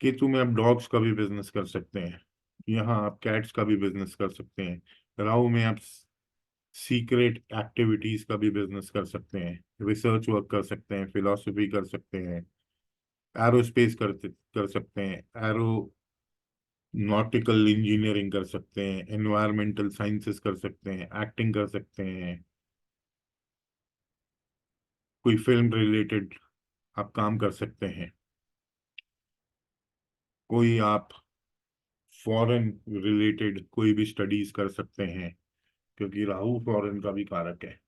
केतु में आप डॉग्स का भी बिजनेस कर सकते हैं, यहाँ आप कैट्स का भी बिजनेस कर सकते हैं। राहु में आप सीक्रेट एक्टिविटीज का भी बिजनेस कर सकते हैं, रिसर्च वर्क कर सकते हैं, फिलोसफी कर सकते हैं, एरोस्पेस कर सकते हैं, एरो नॉटिकल इंजीनियरिंग कर सकते हैं, एनवायरमेंटल साइंसेस कर सकते हैं, एक्टिंग कर सकते हैं, कोई फिल्म रिलेटेड आप काम कर सकते हैं। कोई आप फॉरेन रिलेटेड कोई भी स्टडीज कर सकते हैं, क्योंकि राहु फॉरेन का भी कारक है।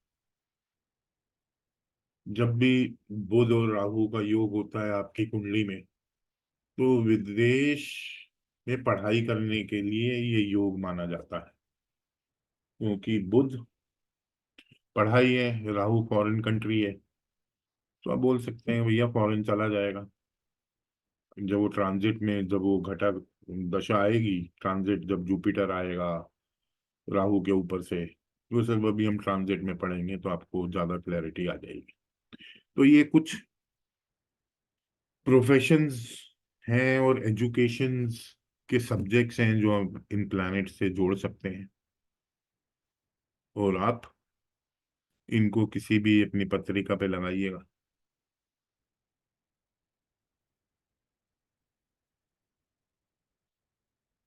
जब भी बुध और राहु का योग होता है आपकी कुंडली में, तो विदेश में पढ़ाई करने के लिए ये योग माना जाता है, क्योंकि बुध पढ़ाई है, राहु फॉरेन कंट्री है। तो आप बोल सकते हैं भैया फॉरेन चला जाएगा। जब वो ट्रांजिट में, जब वो घटा दशा आएगी, ट्रांजिट जब जुपिटर आएगा राहु के ऊपर से, वो सब अभी हम ट्रांजिट में पढ़ेंगे तो आपको ज्यादा क्लैरिटी आ जाएगी। तो ये कुछ प्रोफेशंस हैं और एजुकेशंस के सब्जेक्ट्स हैं जो आप इन प्लैनेट से जोड़ सकते हैं, और आप इनको किसी भी अपनी पत्रिका पे लगाइएगा।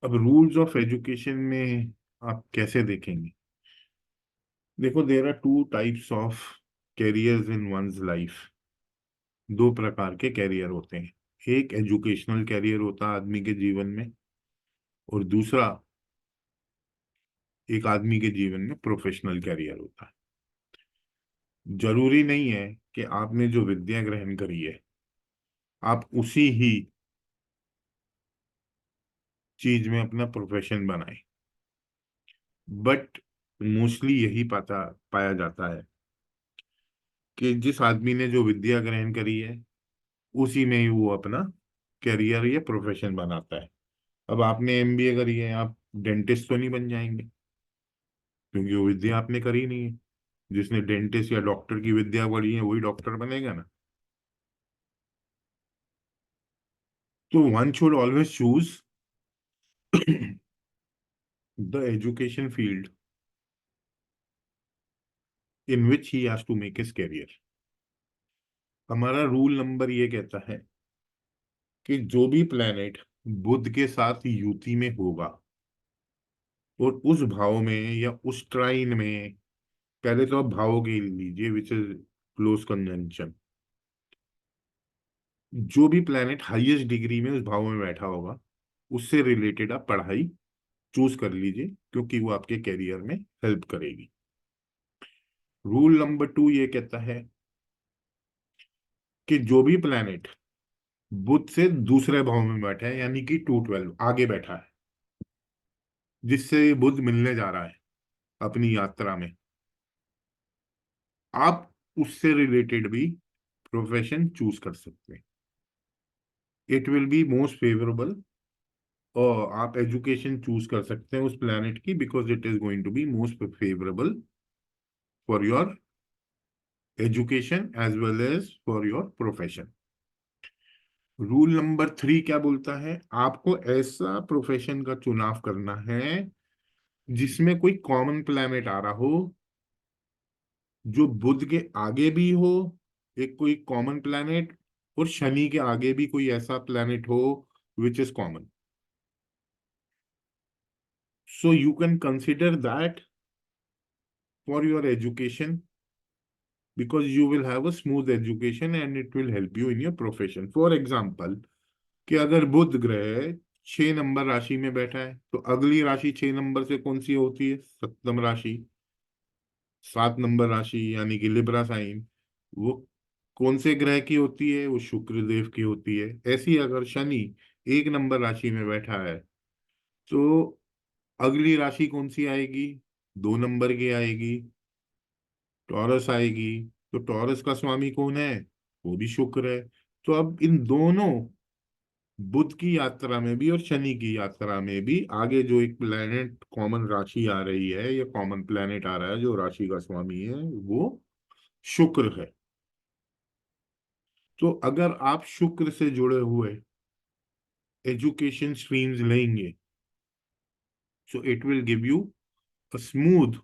अब रूल्स ऑफ एजुकेशन में आप कैसे देखेंगे? देखो, there are two types of careers in one's life. दो प्रकार के कैरियर होते हैं। एक एजुकेशनल कैरियर होता है आदमी के जीवन में, और दूसरा एक आदमी के जीवन में प्रोफेशनल कैरियर होता है। जरूरी नहीं है कि आपने जो विद्या ग्रहण करी है आप उसी ही चीज में अपना प्रोफेशन बनाएं, बट मोस्टली यही पाया जाता है कि जिस आदमी ने जो विद्या ग्रहण करी है उसी में ही वो अपना करियर या प्रोफेशन बनाता है। अब आपने एमबीए करी है, आप डेंटिस्ट तो नहीं बन जाएंगे, क्योंकि वो विद्या आपने करी नहीं है। जिसने डेंटिस्ट या डॉक्टर की विद्या पढ़ी है वही डॉक्टर बनेगा ना। तो one should always choose the education field in which he has to make his career. हमारा रूल नंबर ये कहता है कि जो भी प्लेनेट बुध के साथ युति में होगा और उस भाव में या उस ट्राइन में, पहले तो आप भाव के लीजिए विच इज क्लोज कंजंक्शन, जो भी प्लेनेट हाईएस्ट डिग्री में उस भाव में बैठा होगा उससे रिलेटेड आप पढ़ाई चूज कर लीजिए, क्योंकि वो आपके कैरियर में हेल्प करेगी। रूल नंबर 2 ये कहता है कि जो भी प्लेनेट बुध से दूसरे भाव में बैठा है, यानी कि 212 आगे बैठा है, जिससे बुध मिलने जा रहा है अपनी यात्रा में, आप उससे रिलेटेड भी प्रोफेशन चूज कर सकते हैं। It will be most favourable, और आप एजुकेशन चूज कर सकते हैं उस प्लेनेट की, because it is going to be most favourable for your education as well as for your profession. Rule number 3 क्या बोलता है? आपको ऐसा प्रोफेशन का चुनाव करना है जिसमें कोई कॉमन प्लैनेट आ रहा हो, जो बुध के आगे भी हो एक कोई कॉमन प्लैनेट, और शनि के आगे भी कोई ऐसा प्लैनेट हो which is common. So you can consider that for your education, because you will have a smooth education and it will help you in your profession. For example, कि अगर बुध ग्रह 6 नंबर राशि में बैठा है, तो अगली राशि 6 नंबर से कौन सी होती है? सप्तम राशि। 7 नंबर राशि यानी कि लिब्रा साइन, वो कौन से ग्रह की होती है? वो शुक्र देव की होती है। ऐसी अगर शनि 1 नंबर राशि में बैठा है, तो अगली राशि कौन सी आएगी? 2 नंबर की आएगी, टॉरस आएगी। तो टॉरस का स्वामी कौन है? वो भी शुक्र है। तो अब इन दोनों, बुध की यात्रा में भी और शनि की यात्रा में भी, आगे जो एक प्लेनेट कॉमन राशि आ रही है या कॉमन प्लेनेट आ रहा है जो राशि का स्वामी है, वो शुक्र है। तो अगर आप शुक्र से जुड़े हुए एजुकेशन स्ट्रीम्स लेंगे, so it will give you a smooth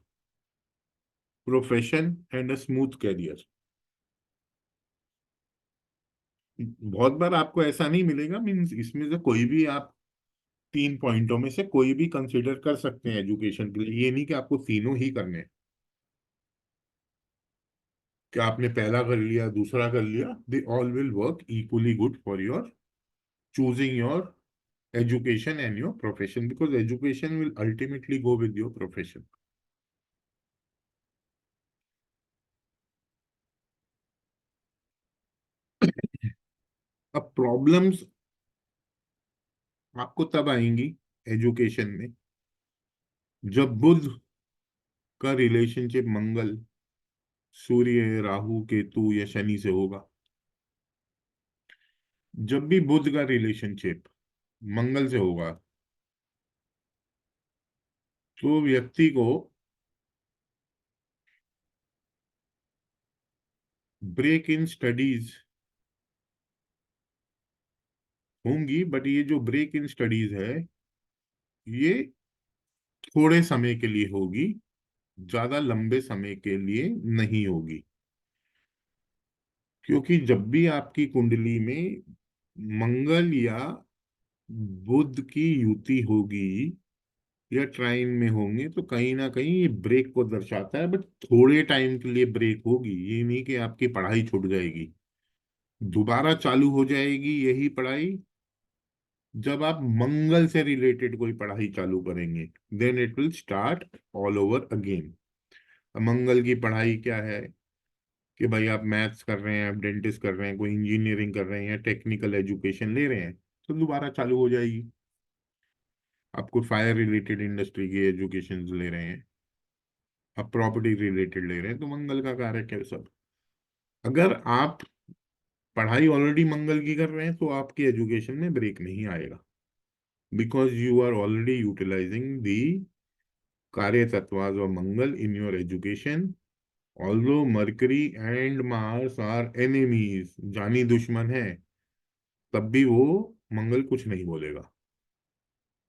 profession and a smooth career. बहुत बार आपको ऐसा नहीं मिलेगा, मीन्स इसमें से कोई भी आप 3 पॉइंटों में से कोई भी कंसिडर कर सकते हैं एजुकेशन के लिए, ये नहीं कि आपको तीनों ही करने हैं। कि आपने पहला कर लिया, दूसरा कर लिया, they all will work equally good for your choosing your education and your profession, because education will ultimately go with your profession. अब प्रॉब्लम्स आपको तब आएंगी एजुकेशन में जब बुध का रिलेशनशिप मंगल, सूर्य, राहु, केतु या शनि से होगा। जब भी बुध का रिलेशनशिप मंगल से होगा तो व्यक्ति को ब्रेक इन स्टडीज होंगी, बट ये जो ब्रेक इन स्टडीज है ये थोड़े समय के लिए होगी, ज्यादा लंबे समय के लिए नहीं होगी। क्योंकि जब भी आपकी कुंडली में मंगल या बुध की युति होगी या ट्राइन में होंगे तो कहीं ना कहीं ये ब्रेक को दर्शाता है, बट थोड़े टाइम के लिए ब्रेक होगी। ये नहीं कि आपकी पढ़ाई छूट जाएगी, दोबारा चालू हो जाएगी यही पढ़ाई जब आप मंगल से रिलेटेड कोई पढ़ाई चालू करेंगे। Then it will start all over again. Mangal की पढ़ाई क्या है कि भाई आप मैथ्स कर रहे हैं, आप डेंटिस्ट कर रहे हैं, कोई इंजीनियरिंग कर रहे हैं, टेक्निकल एजुकेशन ले रहे हैं तो दोबारा चालू हो जाएगी। आपको फायर रिलेटेड इंडस्ट्री की एजुकेशन ले रहे हैं, आप प्रॉपर्टी रिलेटेड ले रहे हैं, तो मंगल का कारक है सब। अगर आप पढ़ाई ऑलरेडी मंगल की कर रहे हैं तो आपकी एजुकेशन में ब्रेक नहीं आएगा, because you are already utilising the कार्य तत्वाज of Mangal in your education. Although Mercury and Mars are enemies, जानी दुश्मन है, तब भी वो मंगल कुछ नहीं बोलेगा।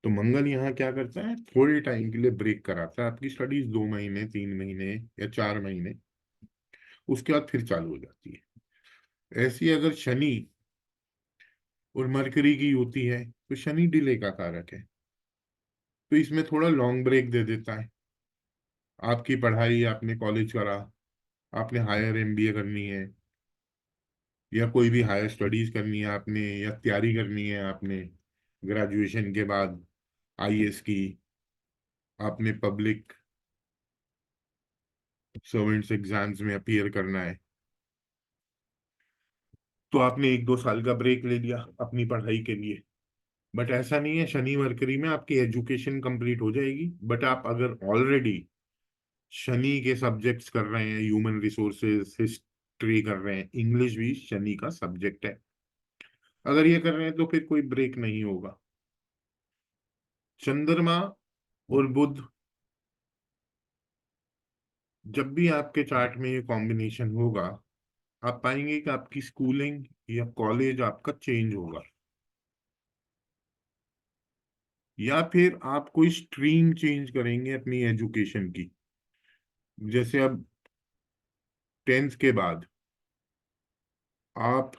तो मंगल यहाँ क्या करता है, थोड़े टाइम के लिए ब्रेक कराता है आपकी स्टडीज, 2 महीने, 3 महीने या 4 महीने, उसके बाद फिर चालू हो जाती है। ऐसी अगर शनि और मरकरी की युति है तो शनि डिले का कारक है, तो इसमें थोड़ा लॉन्ग ब्रेक दे देता है। आपकी पढ़ाई, आपने कॉलेज करा, आपने हायर एमबीए करनी है या कोई भी हायर स्टडीज करनी है आपने, या तैयारी करनी है आपने ग्रेजुएशन के बाद आईएएस की, आपने पब्लिक सर्वेंट्स एग्जाम्स में अपीयर करना है, तो आपने 1-2 साल का ब्रेक ले लिया अपनी पढ़ाई के लिए। बट ऐसा नहीं है, शनि मरकरी में आपकी एजुकेशन कंप्लीट हो जाएगी। बट आप अगर ऑलरेडी शनि के सब्जेक्ट्स कर रहे हैं, ह्यूमन रिसोर्सेज, हिस्ट्री कर रहे हैं, इंग्लिश भी शनि का सब्जेक्ट है, अगर ये कर रहे हैं तो फिर कोई ब्रेक नहीं होगा। चंद्रमा और बुध जब भी आपके चार्ट में ये कॉम्बिनेशन होगा, आप पाएंगे कि आपकी स्कूलिंग या कॉलेज आपका चेंज होगा, या फिर आप कोई स्ट्रीम चेंज करेंगे अपनी एजुकेशन की। जैसे अब 10th के बाद आप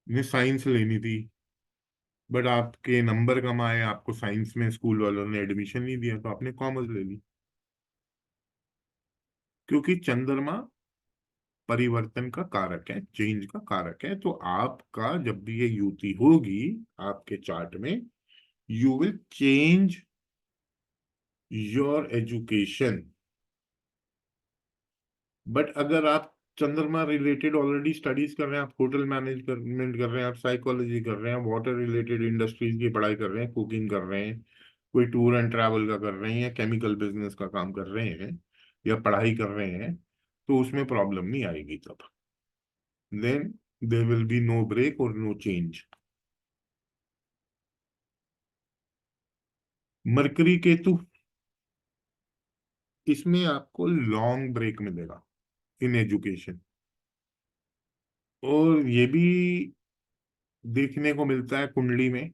ने साइंस लेनी थी, बट आपके नंबर कम आए, आपको साइंस में स्कूल वालों ने एडमिशन नहीं दिया, तो आपने कॉमर्स ले ली। क्योंकि चंद्रमा परिवर्तन का कारक है, चेंज का कारक है, तो आपका जब भी ये युति होगी आपके चार्ट में, you will change your education. But अगर आप चंद्रमा रिलेटेड ऑलरेडी स्टडीज कर रहे हैं, आप होटल मैनेजमेंट कर रहे हैं, आप साइकोलॉजी कर रहे हैं, वाटर रिलेटेड इंडस्ट्रीज की पढ़ाई कर रहे हैं, कुकिंग कर रहे हैं, कोई टूर एंड ट्रैवल का कर रहे हैं, या केमिकल बिजनेस का काम कर रहे हैं, या पढ़ाई कर रहे हैं, तो उसमें प्रॉब्लम नहीं आएगी तब। Then there will be no break और नो चेंज। मरकरी केतु, इसमें आपको लॉन्ग ब्रेक मिलेगा इन एजुकेशन। और ये भी देखने को मिलता है कुंडली में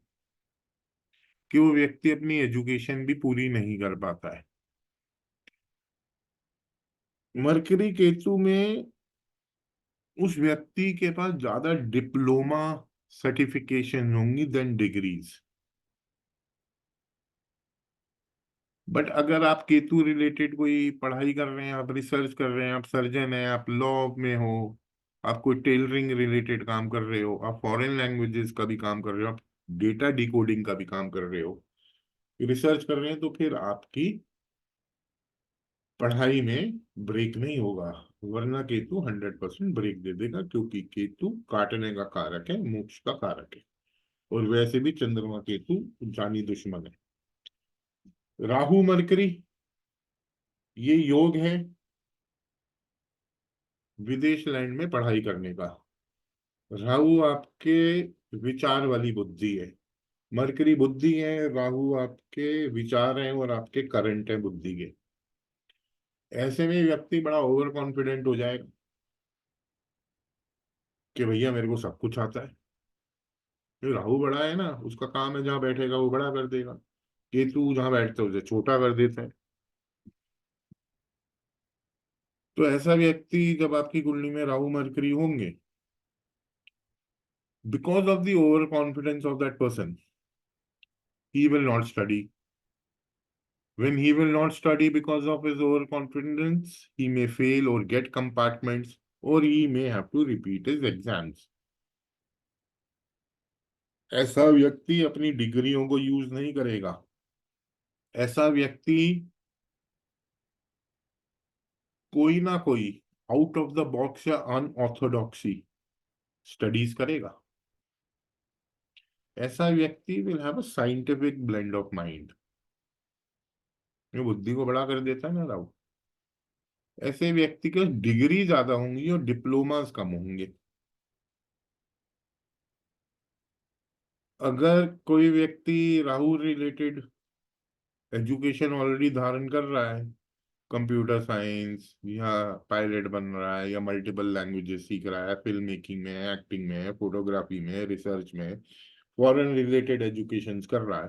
कि वो व्यक्ति अपनी एजुकेशन भी पूरी नहीं कर पाता है। मरकरी केतु में उस व्यक्ति के पास ज्यादा डिप्लोमा सर्टिफिकेशन होंगी देन डिग्रीज। बट अगर आप केतु रिलेटेड कोई पढ़ाई कर रहे हैं, आप रिसर्च कर रहे हैं, आप सर्जन हैं, आप लॉ में हो, आप कोई टेलरिंग रिलेटेड काम कर रहे हो, आप फॉरेन लैंग्वेजेस का भी काम कर रहे हो, आप डेटा डिकोडिंग का भी काम कर रहे हो, रिसर्च कर रहे हैं, तो फिर आपकी पढ़ाई में ब्रेक नहीं होगा। वरना केतु 100% ब्रेक दे देगा, क्योंकि केतु काटने का कारक है, मोक्ष का कारक है। और वैसे भी चंद्रमा केतु जानी दुश्मन है। राहु मरकरी, ये योग है विदेश लैंड में पढ़ाई करने का। राहु आपके विचार वाली बुद्धि है, मरकरी बुद्धि है, राहु आपके विचार हैं और आपके करंट है बुद्धि के। ऐसे में व्यक्ति बड़ा ओवर कॉन्फिडेंट हो जाएगा कि भैया मेरे को सब कुछ आता है। ये राहु बड़ा है ना, उसका काम है जहां बैठेगा वो बड़ा कर देगा। केतु जहां बैठता है उसे छोटा कर देता है। तो ऐसा व्यक्ति जब आपकी कुंडली में राहु मरकरी होंगे, because of the over confidence of that person, he will not study. When he will not study because of his overconfidence, he may fail or get compartments, or he may have to repeat his exams. ऐसा व्यक्ति अपनी डिग्रियों को use नहीं करेगा। ऐसा व्यक्ति कोई ना कोई आउट ऑफ द बॉक्स या अनऑर्थोडॉक्सी स्टडीज करेगा। ऐसा व्यक्ति will have a scientific blend of mind. ये बुद्धि को बड़ा कर देता है ना राव। ऐसे व्यक्ति के डिग्री ज्यादा होंगी और डिप्लोमास कम होंगे। अगर कोई व्यक्ति राहु रिलेटेड एजुकेशन ऑलरेडी धारण कर रहा है, कंप्यूटर साइंस या पायलट बन रहा है या मल्टीपल लैंग्वेजेस सीख रहा है, फिल्म मेकिंग में, एक्टिंग में, फोटोग्राफी में, रिसर्च में, फॉरेन रिलेटेड एजुकेशन कर रहा है,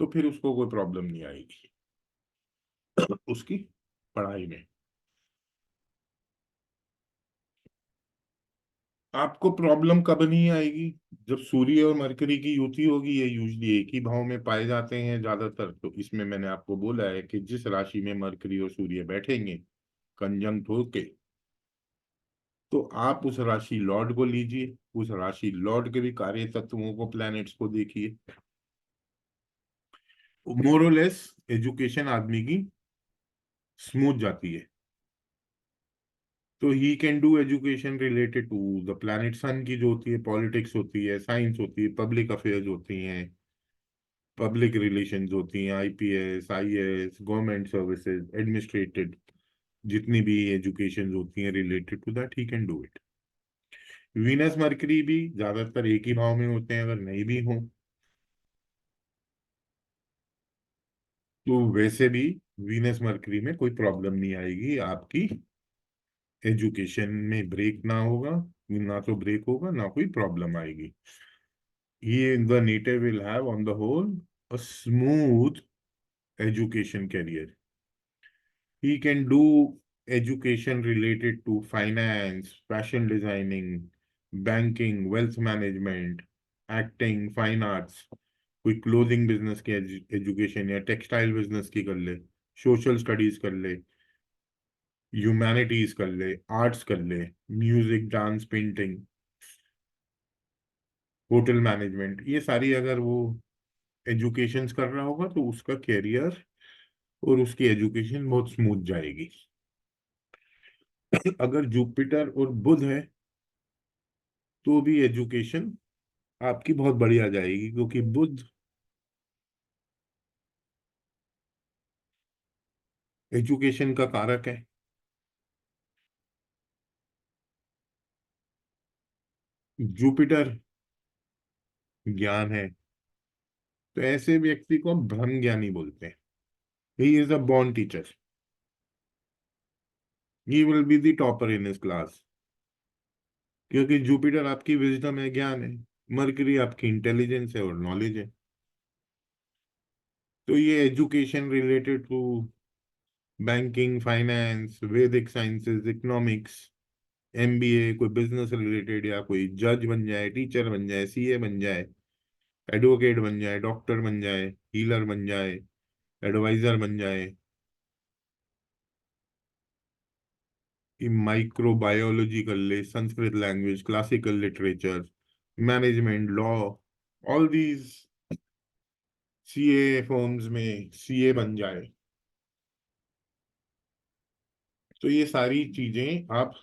तो फिर उसको कोई प्रॉब्लम नहीं आएगी उसकी पढ़ाई में। आपको प्रॉब्लम कब नहीं आएगी? जब सूर्य और मरकरी की युति होगी। ये यूजली एक ही भाव में पाए जाते हैं ज्यादातर। तो इसमें मैंने आपको बोला है कि जिस राशि में मरकरी और सूर्य बैठेंगे कंजंक्ट होके, तो आप उस राशि लॉर्ड को लीजिए, उस राशि लॉर्ड के भी कार्य तत्वों को, प्लैनेट्स को देखिए। मोरलेस एजुकेशन आदमी की स्मूथ जाती है। तो he can do education related to the planet sun की जो होती है, पॉलिटिक्स होती है, साइंस होती है, पब्लिक अफेयर्स होती हैं, पब्लिक रिलेशंस होती हैं, IPS, IAS, government services, administrated, जितनी भी एजुकेशन होती हैं related to that, he can do it. Venus Mercury भी ज्यादातर एक ही भाव में होते हैं। अगर नहीं भी हो तो वैसे भी वीनस मरकरी में कोई प्रॉब्लम नहीं आएगी। आपकी एजुकेशन में ब्रेक ना होगा, ना तो ब्रेक होगा, ना कोई प्रॉब्लम आएगी। ये the native will have on the whole a smooth education career. He can do education related to finance, fashion designing, banking, wealth management, acting, fine arts, कोई क्लोथिंग बिजनेस की एजुकेशन या textile business की कर ले, social studies कर ले, humanities कर ले, आर्ट्स कर ले, music, dance, painting, hotel management, ये सारी अगर वो एजुकेशंस कर रहा होगा तो उसका कैरियर और उसकी एजुकेशन बहुत स्मूथ जाएगी। अगर जुपिटर और बुध है तो भी एजुकेशन आपकी बहुत बढ़िया जाएगी, क्योंकि बुध एजुकेशन का कारक है। जुपिटर ज्ञान है। तो ऐसे व्यक्ति को हम ब्रह्म ज्ञानी बोलते हैं। He is a born teacher. He will be the topper in his class, क्योंकि जुपिटर आपकी विजडम है, ज्ञान है। मरकरी आपकी इंटेलिजेंस है और नॉलेज है। तो ये education related to banking, finance, Vedic sciences, economics, MBA, कोई बिजनेस रिलेटेड, या कोई जज बन जाए, टीचर बन जाए, सीए बन जाए, एडवोकेट बन जाए, डॉक्टर बन जाए, हीलर बन जाए, एडवाइजर बन जाए, कि माइक्रोबायोलॉजी कर ले, Sanskrit language, classical literature, management, law, all these CA forms में सीए बन जाए। तो ये सारी चीजें आप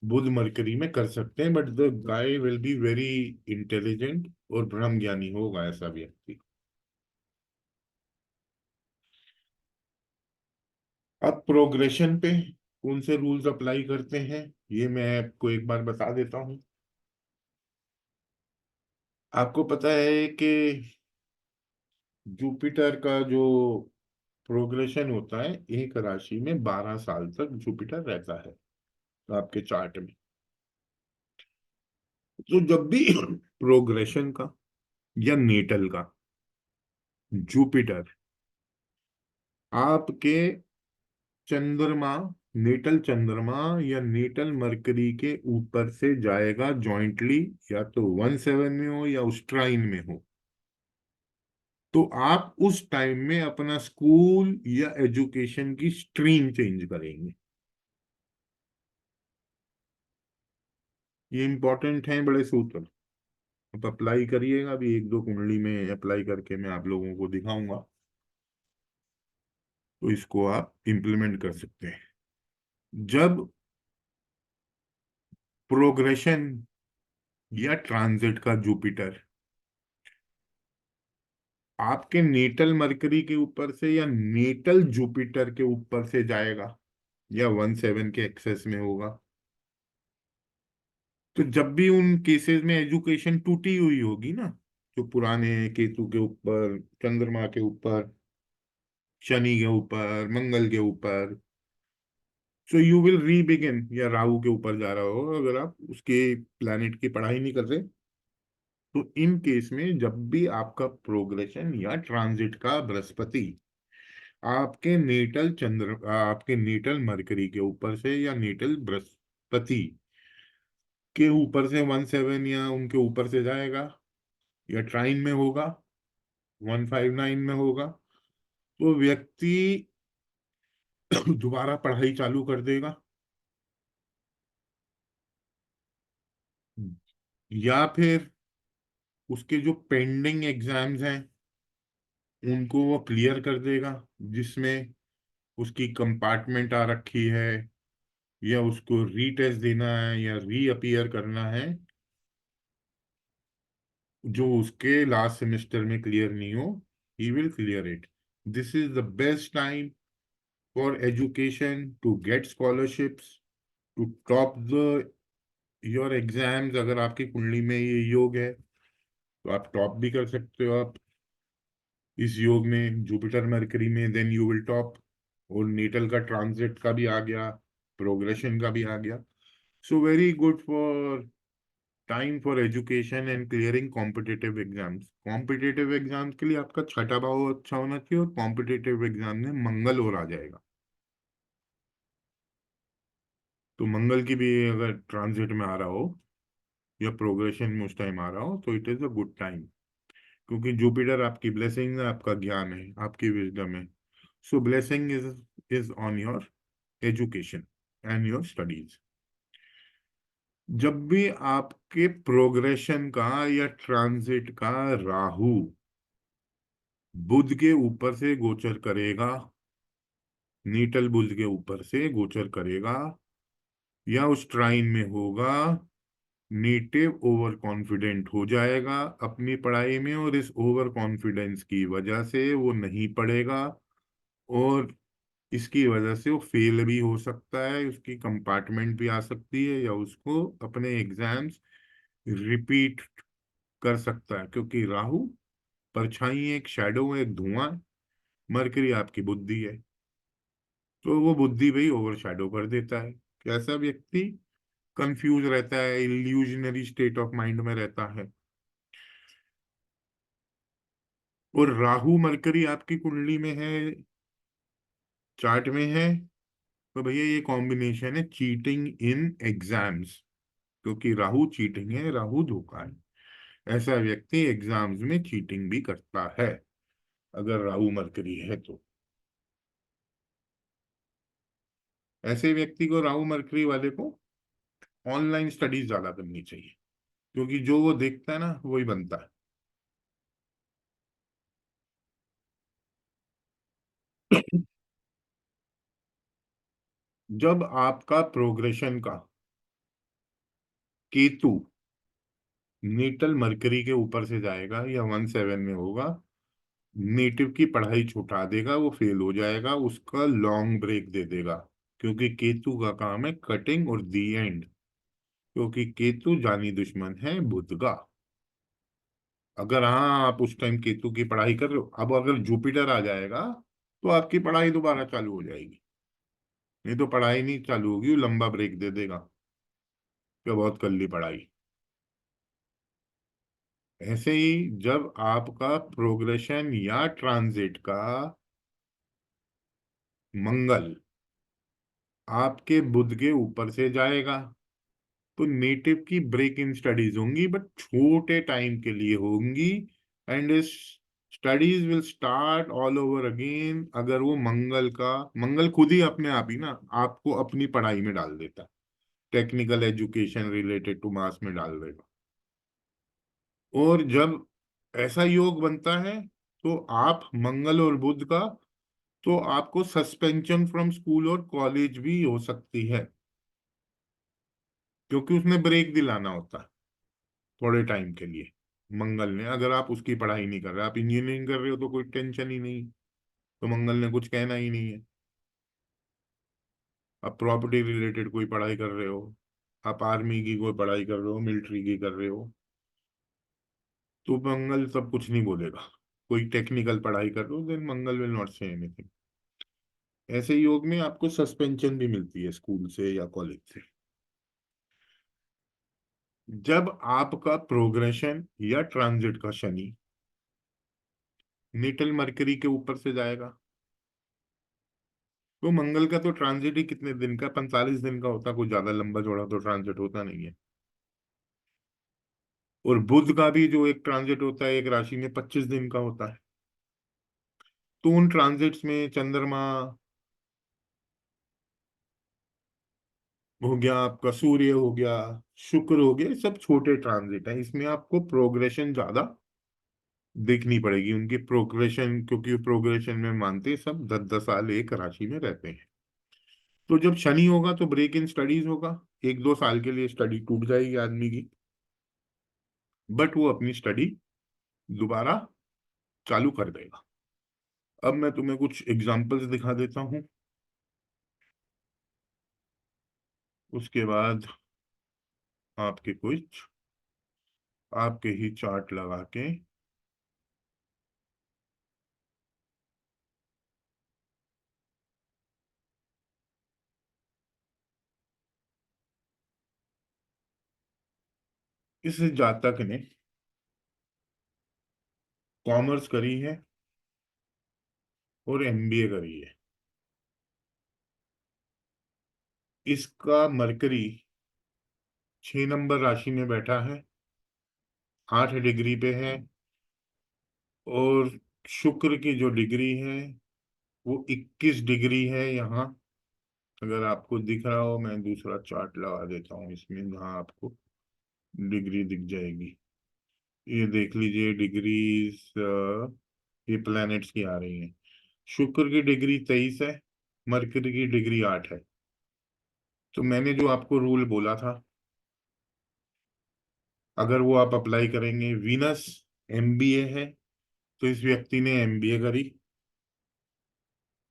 बुध मरकरी में कर सकते हैं, but the guy will be very intelligent और ब्रह्म ज्ञानी होगा ऐसा व्यक्ति। अब प्रोग्रेशन पे कौन से रूल्स अप्लाई करते हैं ये मैं आपको एक बार बता देता हूं। आपको पता है कि जुपिटर का जो प्रोग्रेशन होता है, एक राशि में 12 साल तक जुपिटर रहता है आपके चार्ट में। तो जब भी प्रोग्रेशन का या नेटल का जुपिटर आपके चंद्रमा, नेटल चंद्रमा या नेटल मरकरी के ऊपर से जाएगा जॉइंटली, या तो 1/7 में हो या उस्ट्राइन में हो, तो आप उस टाइम में अपना स्कूल या एजुकेशन की स्ट्रीम चेंज करेंगे। ये इंपॉर्टेंट है बड़े सूत्र। आप अप्लाई करिएगा, अभी एक दो कुंडली में अप्लाई करके मैं आप लोगों को दिखाऊंगा, तो इसको आप इम्प्लीमेंट कर सकते हैं। जब प्रोग्रेशन या ट्रांजिट का जुपिटर आपके नेटल मरकरी के ऊपर से या नेटल जुपिटर के ऊपर से जाएगा, या 1/7 के एक्सेस में होगा, तो जब भी उन केसेस में एजुकेशन टूटी हुई होगी ना, जो पुराने केतु के ऊपर, चंद्रमा के ऊपर, शनि के ऊपर, मंगल के ऊपर, सो यू विल रीबिगिन, या राहु के ऊपर जा रहा हो अगर आप उसके प्लैनेट की पढ़ाई नहीं कर रहे, तो इन केस में जब भी आपका प्रोग्रेशन या ट्रांजिट का बृहस्पति आपके नेटल मरकरी के ऊपर से या नेटल बृहस्पति के ऊपर से 1/7 या उनके ऊपर से जाएगा, या ट्राइन में होगा, 159 में होगा, तो व्यक्ति दोबारा पढ़ाई चालू कर देगा, या फिर उसके जो पेंडिंग एग्जाम्स हैं उनको वो क्लियर कर देगा, जिसमें उसकी कंपार्टमेंट आ रखी है, या उसको रीटेस्ट देना है या री अपीयर करना है, जो उसके लास्ट सेमेस्टर में क्लियर नहीं हो, he will clear it. This is the best time for education to get scholarships, to top the your exams. अगर आपकी कुंडली में ये योग है तो आप टॉप भी कर सकते हो। आप इस योग में जुपिटर मरकरी में देन यू विल टॉप, और नेटल का ट्रांजिट का भी आ गया, प्रोग्रेशन का भी आ गया। So very good for time for education and clearing competitive exams. Competitive exams के लिए आपका छठा भाव अच्छा होना चाहिए, और कॉम्पिटिटिव एग्जाम में मंगल और आ जाएगा, तो मंगल की भी अगर ट्रांजिट में आ रहा हो या प्रोग्रेशन में उस टाइम आ रहा हो, तो it is a good time, क्योंकि जुपिटर आपकी ब्लेसिंग है, आपका ज्ञान है, आपकी विजडम है। So blessing is on your education and your studies. जब भी आपके प्रोग्रेशन का या ट्रांजिट का राहु बुध के ऊपर से गोचर करेगा, नीटल बुध के ऊपर से गोचर करेगा, या उस ट्राइन में होगा, नेटिव ओवर कॉन्फिडेंट हो जाएगा अपनी पढ़ाई में, और इस ओवर कॉन्फिडेंस की वजह से वो नहीं पढ़ेगा, और इसकी वजह से वो फेल भी हो सकता है, उसकी कंपार्टमेंट भी आ सकती है, या उसको अपने एग्जाम्स रिपीट कर सकता है, क्योंकि राहु परछाई है, एक शैडो है, एक धुआं है, मरकरी आपकी बुद्धि है, तो वो बुद्धि भी ओवर शैडो कर देता है। कैसा व्यक्ति कंफ्यूज रहता है, इल्यूजनरी स्टेट ऑफ माइंड में रहता है। और राहु मरकरी आपकी कुंडली में है, चार्ट में है, तो भैया ये कॉम्बिनेशन है चीटिंग इन एग्जाम्स, क्योंकि राहु चीटिंग है, राहु धोखा है, ऐसा व्यक्ति एग्जाम्स में चीटिंग भी करता है। अगर राहु मरकरी है तो ऐसे व्यक्ति को, राहु मरकरी वाले को, ऑनलाइन स्टडीज ज्यादा करनी चाहिए, क्योंकि जो वो देखता है ना वही बनता है। जब आपका प्रोग्रेशन का केतु नेटल मरकरी के ऊपर से जाएगा या 17 में होगा, नेटिव की पढ़ाई छुटा देगा, वो फेल हो जाएगा, उसका लॉन्ग ब्रेक दे देगा, क्योंकि केतु का काम है कटिंग और दी एंड, क्योंकि केतु जानी दुश्मन है बुध का। अगर हाँ आप उस टाइम केतु की पढ़ाई कर रहे हो, अब अगर जुपिटर आ जाएगा तो आपकी पढ़ाई दोबारा चालू हो जाएगी, नहीं तो पढ़ाई नहीं चालू होगी, वो लंबा ब्रेक दे देगा कि बहुत कर ली पढ़ाई। ऐसे ही जब आपका प्रोग्रेशन या ट्रांजिट का मंगल आपके बुध के ऊपर से जाएगा, तो नेटिव की ब्रेक इन स्टडीज होंगी, बट छोटे टाइम के लिए होंगी, and studies will start all over again. अगर वो मंगल खुद ही अपने आप ही ना आपको अपनी पढ़ाई में डाल देता है, technical education related to Mars में डाल देगा। और जब ऐसा योग बनता है तो आप मंगल और बुध का, तो आपको सस्पेंशन फ्रॉम स्कूल और कॉलेज भी हो सकती है, क्योंकि उसने ब्रेक दिलाना होता है थोड़े टाइम के लिए। मंगल ने, अगर आप उसकी पढ़ाई नहीं कर रहे, आप इंजीनियरिंग कर रहे हो तो कोई टेंशन ही नहीं, तो मंगल ने कुछ कहना ही नहीं है। आप प्रॉपर्टी रिलेटेड कोई पढ़ाई कर रहे हो, आप आर्मी की कोई पढ़ाई कर रहे हो, मिलिट्री की कर रहे हो, तो मंगल सब कुछ नहीं बोलेगा। कोई टेक्निकल पढ़ाई कर रहे हो, then Mangal will not say anything. ऐसे योग में आपको सस्पेंशन भी मिलती है स्कूल से या कॉलेज से। जब आपका प्रोग्रेशन या ट्रांजिट का शनि निटल मरकरी के ऊपर से जाएगा, तो मंगल का तो ट्रांजिट ही कितने दिन का, 45 दिन का होता है, कोई ज्यादा लंबा चौड़ा तो ट्रांजिट होता नहीं है। और बुध का भी जो एक ट्रांजिट होता है एक राशि में 25 दिन का होता है। तो उन ट्रांजिट्स में चंद्रमा हो गया, आपका सूर्य हो गया, शुक्र हो गया, ये सब छोटे ट्रांजिट है, इसमें आपको प्रोग्रेशन ज्यादा देखनी पड़ेगी उनकी प्रोग्रेशन, क्योंकि प्रोग्रेशन में मानते हैं सब 10-10 साल एक राशि में रहते हैं। तो जब शनि होगा तो ब्रेक इन स्टडीज होगा, 1-2 साल के लिए स्टडी टूट जाएगी आदमी की, बट वो अपनी स्टडी दोबारा चालू कर देगा। अब मैं तुम्हें कुछ एग्जांपल्स दिखा देता हूं, उसके बाद आपके कुछ आपके ही चार्ट लगा के इस जातक ने कॉमर्स करी है और एमबीए करी है। इसका मरकरी 6 नंबर राशि में बैठा है, 8 डिग्री पे है, और शुक्र की जो डिग्री है वो 21 डिग्री है यहाँ। अगर आपको दिख रहा हो, मैं दूसरा चार्ट लगा देता हूँ इसमें जहाँ आपको डिग्री दिख जाएगी। ये देख लीजिए डिग्रीज, ये प्लैनेट्स की आ रही हैं। शुक्र की डिग्री 23 है, मरकरी की डिग्री 8 है। तो मैंने जो आपको रूल बोला था, अगर वो आप अप्लाई करेंगे, वीनस एमबीए है, तो इस व्यक्ति ने एमबीए करी,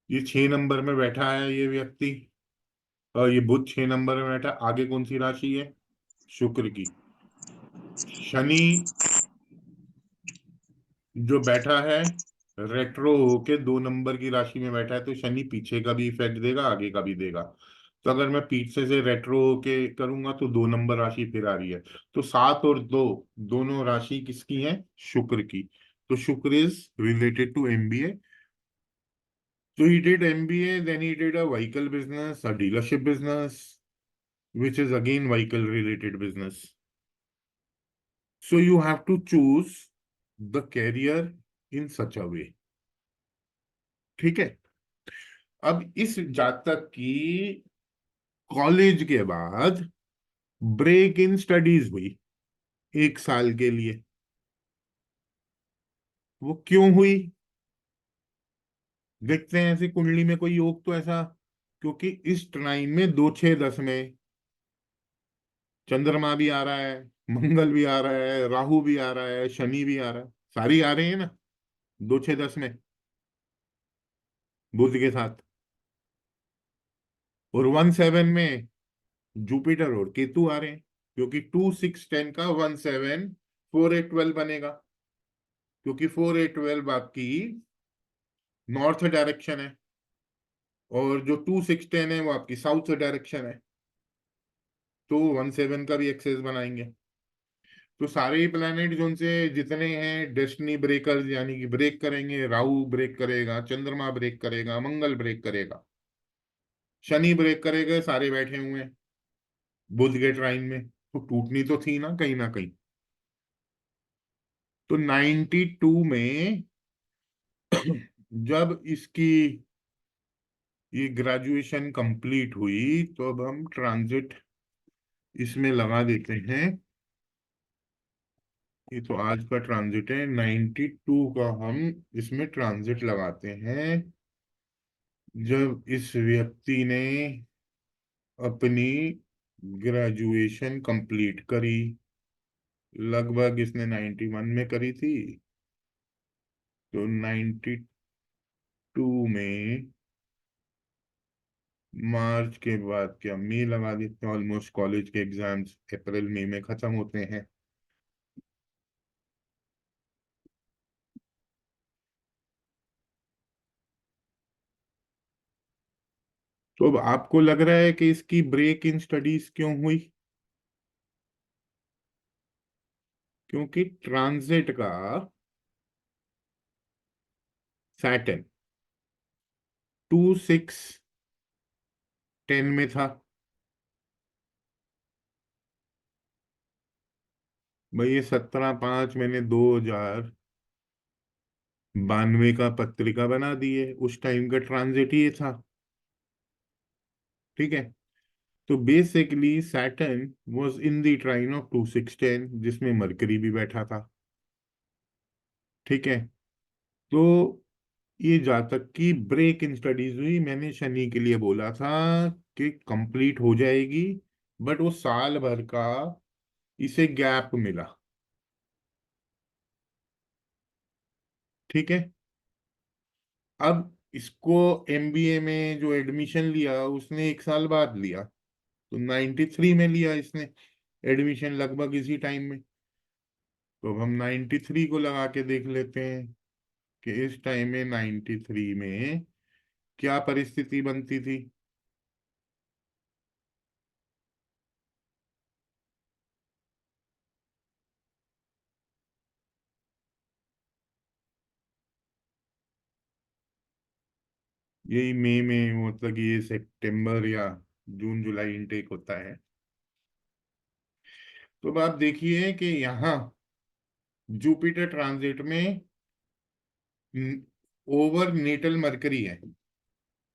ये 6 नंबर में बैठा है ये व्यक्ति, और ये बुध 6 नंबर में बैठा, आगे कौन सी राशि है, शुक्र की। शनि जो बैठा है रेट्रो होके 2 नंबर की राशि में बैठा है, तो शनि पीछे का भी इफेक्ट देगा, आगे का भी देगा। तो अगर मैं पीछे से रेट्रो होके करूंगा तो 2 नंबर राशि फिर आ रही है, तो 7 और 2 दोनों राशि किसकी है, शुक्र की। तो Shukra is related to MBA. So he did MBA, then he did a vehicle business, a dealership business, which is again vehicle related business. So you have to choose the career in such a way. ठीक है। अब इस जातक की college के बाद break in studies हुई 1 साल के लिए। वो क्यों हुई? देखते हैं ऐसी कुंडली में कोई योग तो ऐसा, क्योंकि इस टाइम में 2 6 10 में चंद्रमा भी आ रहा है, मंगल भी आ रहा है, राहु भी आ रहा है, शनि भी आ रहा है, सारी आ रहे हैं ना 2 6 10 में बुध के साथ। और 1 7 में जुपिटर और केतु आ रहे हैं, क्योंकि 2 6 10 का 1 7 4 8 12 बनेगा, क्योंकि 4 8 12 आपकी नॉर्थ डायरेक्शन है, और जो 2 6 10 है वो आपकी साउथ डायरेक्शन है, तो 1 7 का भी एक्सेस बनाएंगे। तो सारे ही प्लैनेट जो उनसे जितने हैं डेस्टिनी ब्रेकर्स, यानी कि ब्रेक करेंगे। राहु ब्रेक करेगा, चंद्रमा ब्रेक करेगा, मंगल ब्रेक करेगा, शनि ब्रेक करेगा, सारे बैठे हुए हैं बुध के ट्राइन में, तो टूटनी तो थी ना कहीं ना कहीं। तो 92 में जब इसकी ये ग्रेजुएशन कंप्लीट हुई, तो अब हम ट्रांजिट इसमें लगा देते हैं। ये तो आज का ट्रांजिट है, 92 का हम इसमें ट्रांजिट लगाते हैं जब इस व्यक्ति ने अपनी ग्रेजुएशन कंप्लीट करी। लगभग इसने 91 में करी थी, तो 92 में मार्च के बाद क्या मई लगा देते हैं। ऑलमोस्ट कॉलेज के एग्जाम्स अप्रैल मई में खत्म होते हैं। तो अब आपको लग रहा है कि इसकी ब्रेक इन स्टडीज क्यों हुई? क्योंकि ट्रांजिट का सैटर्न 2 6 10 में था। भाई ये 17 5 मैंने 2092 का पत्रिका बना दी है, उस टाइम का ट्रांजिट ये था। ठीक है। तो basically Saturn was in the trine of 2 6 10, जिसमें मरकरी भी बैठा था। ठीक है। तो ये जातक की ब्रेक इन स्टडीज हुई। मैंने शनि के लिए बोला था कि कंप्लीट हो जाएगी, बट वो साल भर का इसे गैप मिला। ठीक है। अब इसको एमबीए में जो एडमिशन लिया उसने 1 साल बाद लिया, तो 93 में लिया इसने एडमिशन, लगभग इसी टाइम में। तो अब हम 93 को लगा के देख लेते हैं कि इस टाइम में 93 में क्या परिस्थिति बनती थी। यही मई में, मतलब कि ये सितंबर या जून जुलाई इनटेक होता है। तो अब आप देखिए कि यहाँ जुपिटर ट्रांजिट में ओवर नेटल मरकरी है,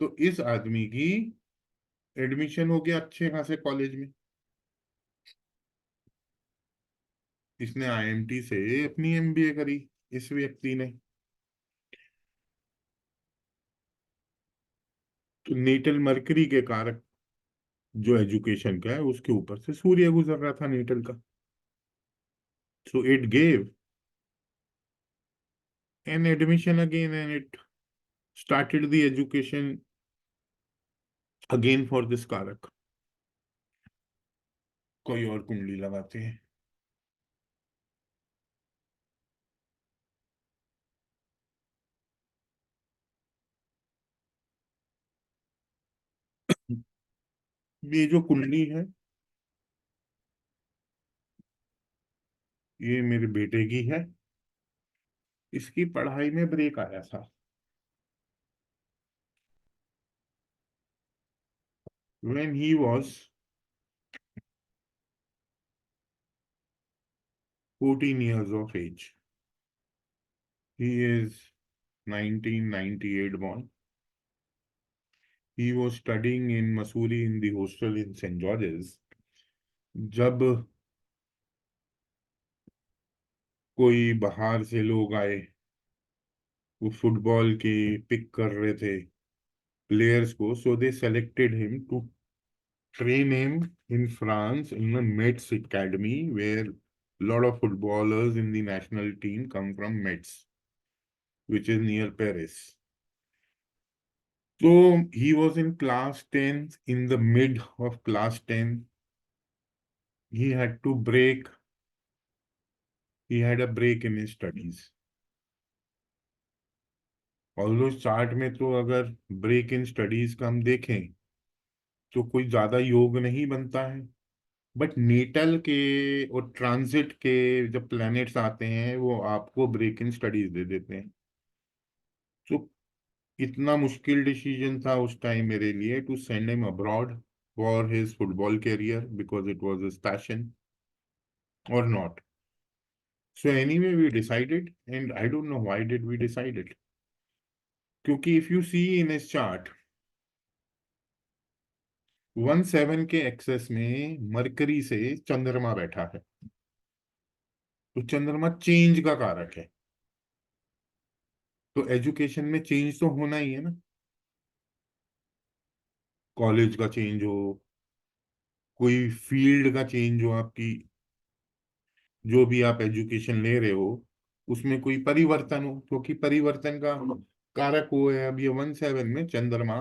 तो इस आदमी की एडमिशन हो गया अच्छे खासे कॉलेज में। इसने आईएमटी से अपनी एमबीए करी, इस व्यक्ति ने। तो नेटल मरकरी के कारक जो एजुकेशन का है उसके ऊपर से सूर्य गुजर रहा था नेटल का, so it gave an admission again and it started the education again for this कारक। कोई और कुंडली लगाते हैं। ये जो कुंडली है ये मेरे बेटे की है। इसकी पढ़ाई में ब्रेक आया था when he was 14 years of age. He is 1998 born. He was studying in Missouri in the hostel in St. George's. जब कोई बाहर से लोग आए, वो फुटबॉल के पिक कर रहे थे प्लेयर्स को, so they selected him to train him in France in the Metz academy, where a lot of footballers in the national team come from Metz, which is near Paris. So he was in class 10. In the mid of class 10, he had to break. He had a break in his studies. Although chart में तो अगर break in studies का हम देखें तो कोई ज्यादा योग नहीं बनता है, बट नेटल के और ट्रांजिट के जब प्लैनेट्स आते हैं वो आपको ब्रेक इन स्टडीज दे देते हैं। तो इतना मुश्किल डिसीजन था उस टाइम मेरे लिए to send him abroad for his football career because it was his passion और not. So anyway, we decided, and I don't know why did we decide it. क्योंकि if you see in his chart, 17 के access में mercury से चंद्रमा बैठा है, तो चंद्रमा चेंज का कारक है, तो एजुकेशन में चेंज तो होना ही है ना। कॉलेज का चेंज हो, कोई फील्ड का चेंज हो, आपकी जो भी आप एजुकेशन ले रहे हो उसमें कोई परिवर्तन हो, क्योंकि परिवर्तन का कारक वो है। अब ये 17 में चंद्रमा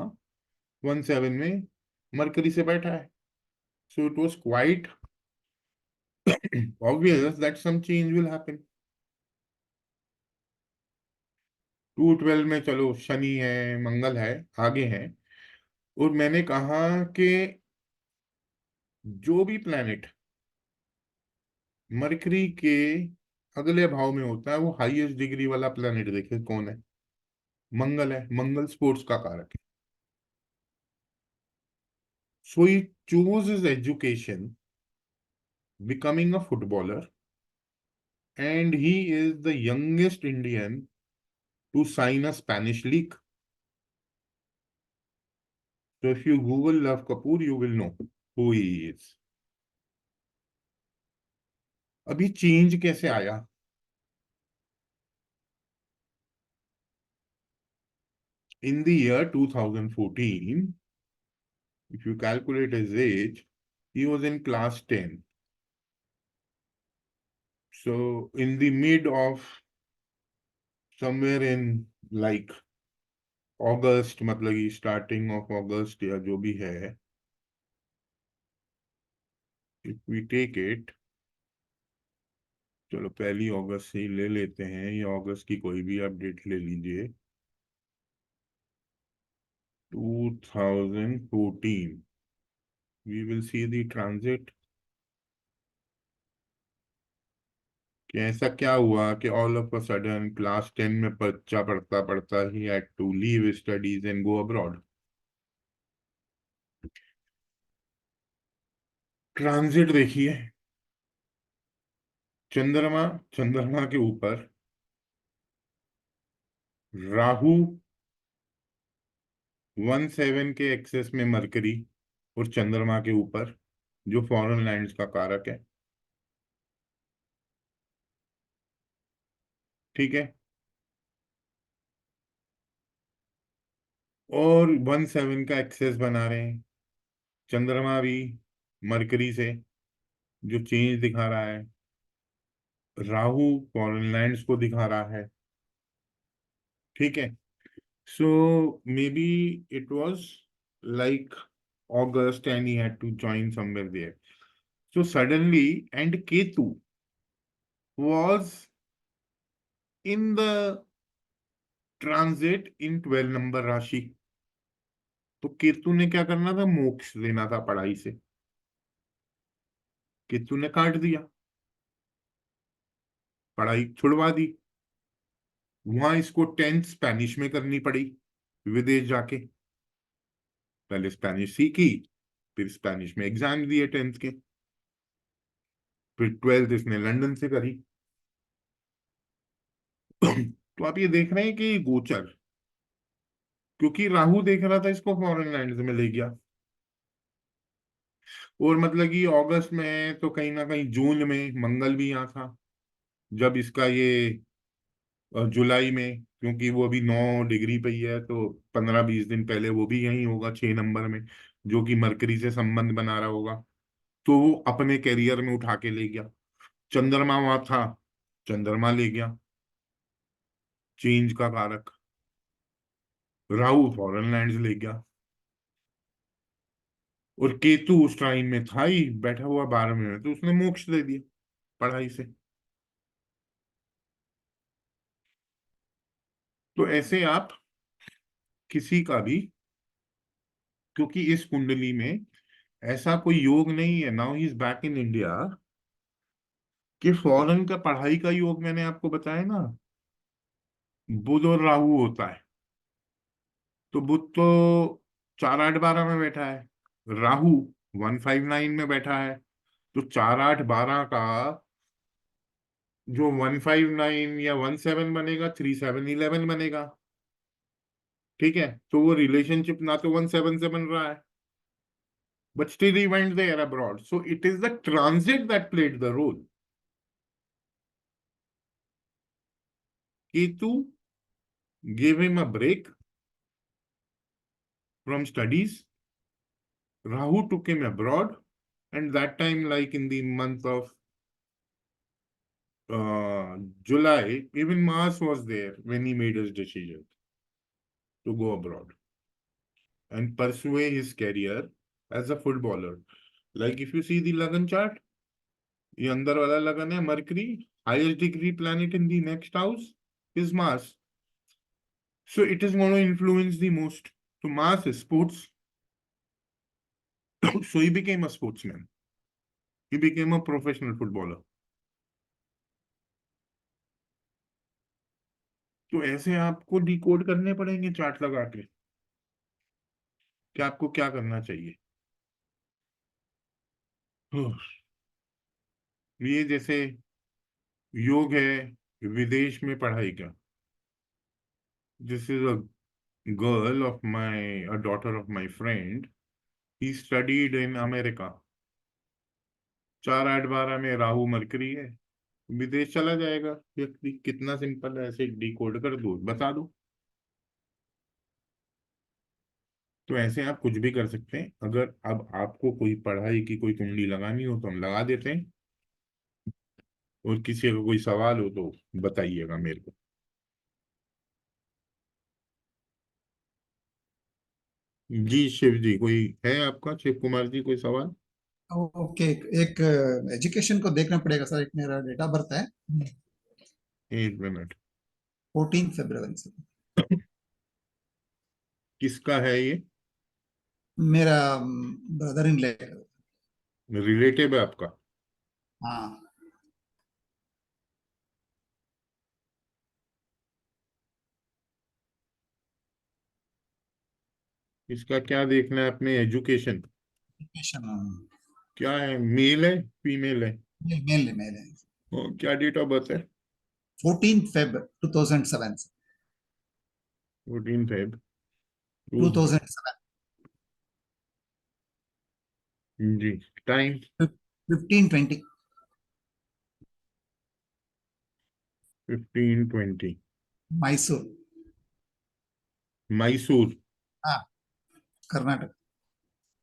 17 में मरकरी से बैठा है, so it was quite obvious that some change will happen. 212 में चलो शनि है, मंगल है, आगे है। और मैंने कहा कि जो भी प्लैनेट मरकरी के अगले भाव में होता है वो हाईएस्ट डिग्री वाला प्लैनेट देखे कौन है। मंगल है, मंगल स्पोर्ट्स का कारक है। So he choose his education becoming a footballer, and he is the youngest Indian to sign a Spanish league. So if you Google Love Kapoor, you will know who he is. अभी change कैसे आया? In the year 2014, if you calculate his age, he was in class 10. So in the mid of somewhere in like August, मतलब कि starting of August या जो भी है, if we take it, चलो 1 अगस्त से ही ले लेते हैं, या अगस्त की कोई भी आप डेट ले लीजिए। 2014, we will see the transit। कि ऐसा क्या हुआ कि all of a sudden class 10 में बच्चा पढ़ता पढ़ता ही had to leave studies and go abroad. Transit देखिए, चंद्रमा, चंद्रमा के ऊपर राहु 17 के एक्सेस में मरकरी, और चंद्रमा के ऊपर जो फॉरेन लैंड्स का कारक है, ठीक है। और 17 का एक्सेस बना रहे हैं, चंद्रमा भी मरकरी से जो चेंज दिखा रहा है, राहु फॉरेन लैंड्स को दिखा रहा है, ठीक है। So maybe it was like August and he had to join somewhere there. So suddenly, and Ketu was in the transit in 12 number राशि। तो केतु ने क्या करना था? मोक्ष देना था पढ़ाई से। केतु ने काट दिया, पढ़ाई छुड़वा दी। वहां इसको 10th स्पेनिश में करनी पड़ी, विदेश जाके। पहले स्पेनिश सीखी, फिर स्पेनिश में एग्जाम दिए 10th के, फिर 12th इसने लंदन से करी। तो आप ये देख रहे हैं कि गोचर, क्योंकि राहु देख रहा था इसको फॉरेन लैंड में ले गया। और मतलब कि अगस्त में है तो कहीं ना कहीं जून में मंगल भी यहाँ था जब इसका ये जुलाई में, क्योंकि वो अभी 9 डिग्री पे ही है, तो 15-20 दिन पहले वो भी यहीं होगा 6 नंबर में, जो कि मरकरी से संबंध बना रहा होगा। तो वो अपने कैरियर में उठा के ले गया। चंद्रमा वहां था, चंद्रमा ले गया, चेंज का कारक। राहु फॉरेन लैंड्स ले गया। और केतु उस टाइम में था ही बैठा हुआ 12वें में, तो उसने मोक्ष दे दिया पढ़ाई से। तो ऐसे आप किसी का भी, क्योंकि इस कुंडली में ऐसा कोई योग नहीं है, now he is back in India, कि फॉरेन का पढ़ाई का योग मैंने आपको बताया ना, बुध और राहु होता है। तो बुध तो 4-8-12 में बैठा है, राहु 159 में बैठा है। तो 4-8-12 का जो 159 या 17 बनेगा, 3-7-11 बनेगा। ठीक है, तो वो रिलेशनशिप ना तो 1-7 से बन रहा है, but still he went there abroad. So it is the transit that played the role. Ketu gave him a break from studies. Rahu took him abroad, and that time, like in the month of July, even Mars was there when he made his decision to go abroad and pursue his career as a footballer. Like if you see the Lagan chart, ये अंदर वाला लगन है mercury, highest degree planet in the next house is Mars. So it is going to influence the most. So Mars is sports. So he became a sportsman. He became a professional footballer. तो ऐसे आपको decode करने पड़ेंगे chart लगा के कि आपको क्या करना चाहिए। ये जैसे योग है विदेश में पढ़ाई का। This is a girl of my, a daughter of my friend, he studied in America. 4-8-12 में राहु मरकरी है, विदेश चला जाएगा व्यक्ति। कितना सिंपल है, ऐसे डिकोड कर दो, बता दो। तो ऐसे आप कुछ भी कर सकते हैं। अगर अब आपको कोई पढ़ाई की कोई कुंडली लगानी हो तो हम लगा देते हैं, और किसी का कोई सवाल हो तो बताइएगा मेरे को। जी शिव जी, कोई है आपका, शिव कुमार जी, कोई सवाल? ओके, एक एजुकेशन को देखना पड़ेगा सर। एक मेरा डेट ऑफ बर्थ है 1 मिनट। 14 फरवरी से। किसका है ये? मेरा ब्रदर इन ले। रिलेटिव है आपका? हाँ। इसका क्या देखना है अपने, एजुकेशन? एजुकेशन क्या है, मेल है फीमेल है? मेल मेल है। क्या डेट ऑफ बर्थ है? 14 Feb 2007 से। 14 Feb 2000। 2007। जी। टाइम? 15:20। 15:20। मैसूर। मैसूर, हाँ, कर्नाटक।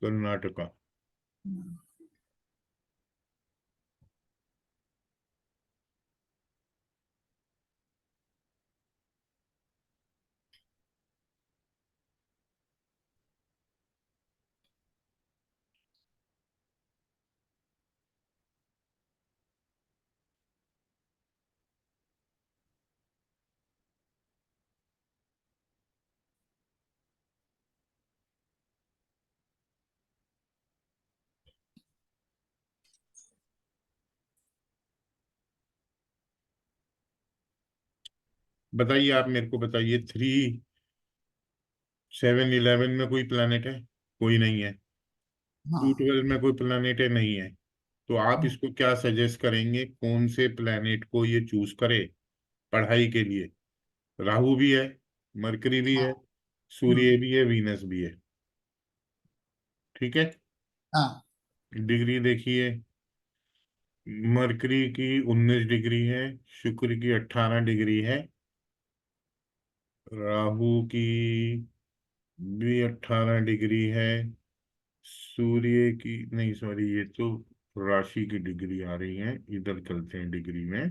कर्नाटका। बताइए, आप मेरे को बताइए, 3-7-11 में कोई प्लानिट है? कोई नहीं है। टू हाँ। ट्वेल्व में कोई प्लानिट है? नहीं है। तो आप हाँ। इसको क्या सजेस्ट करेंगे, कौन से प्लेनेट को ये चूज करे पढ़ाई के लिए? राहु भी है, मरकरी भी है, हाँ। सूर्य भी है, वीनस भी है। ठीक है, हाँ। डिग्री देखिए, मरकरी की 19 डिग्री है, शुक्र की 18 डिग्री है, राहु की भी 18 डिग्री है, सूर्य की नहीं, सॉरी, ये तो राशि की डिग्री आ रही है, इधर चलते हैं डिग्री में।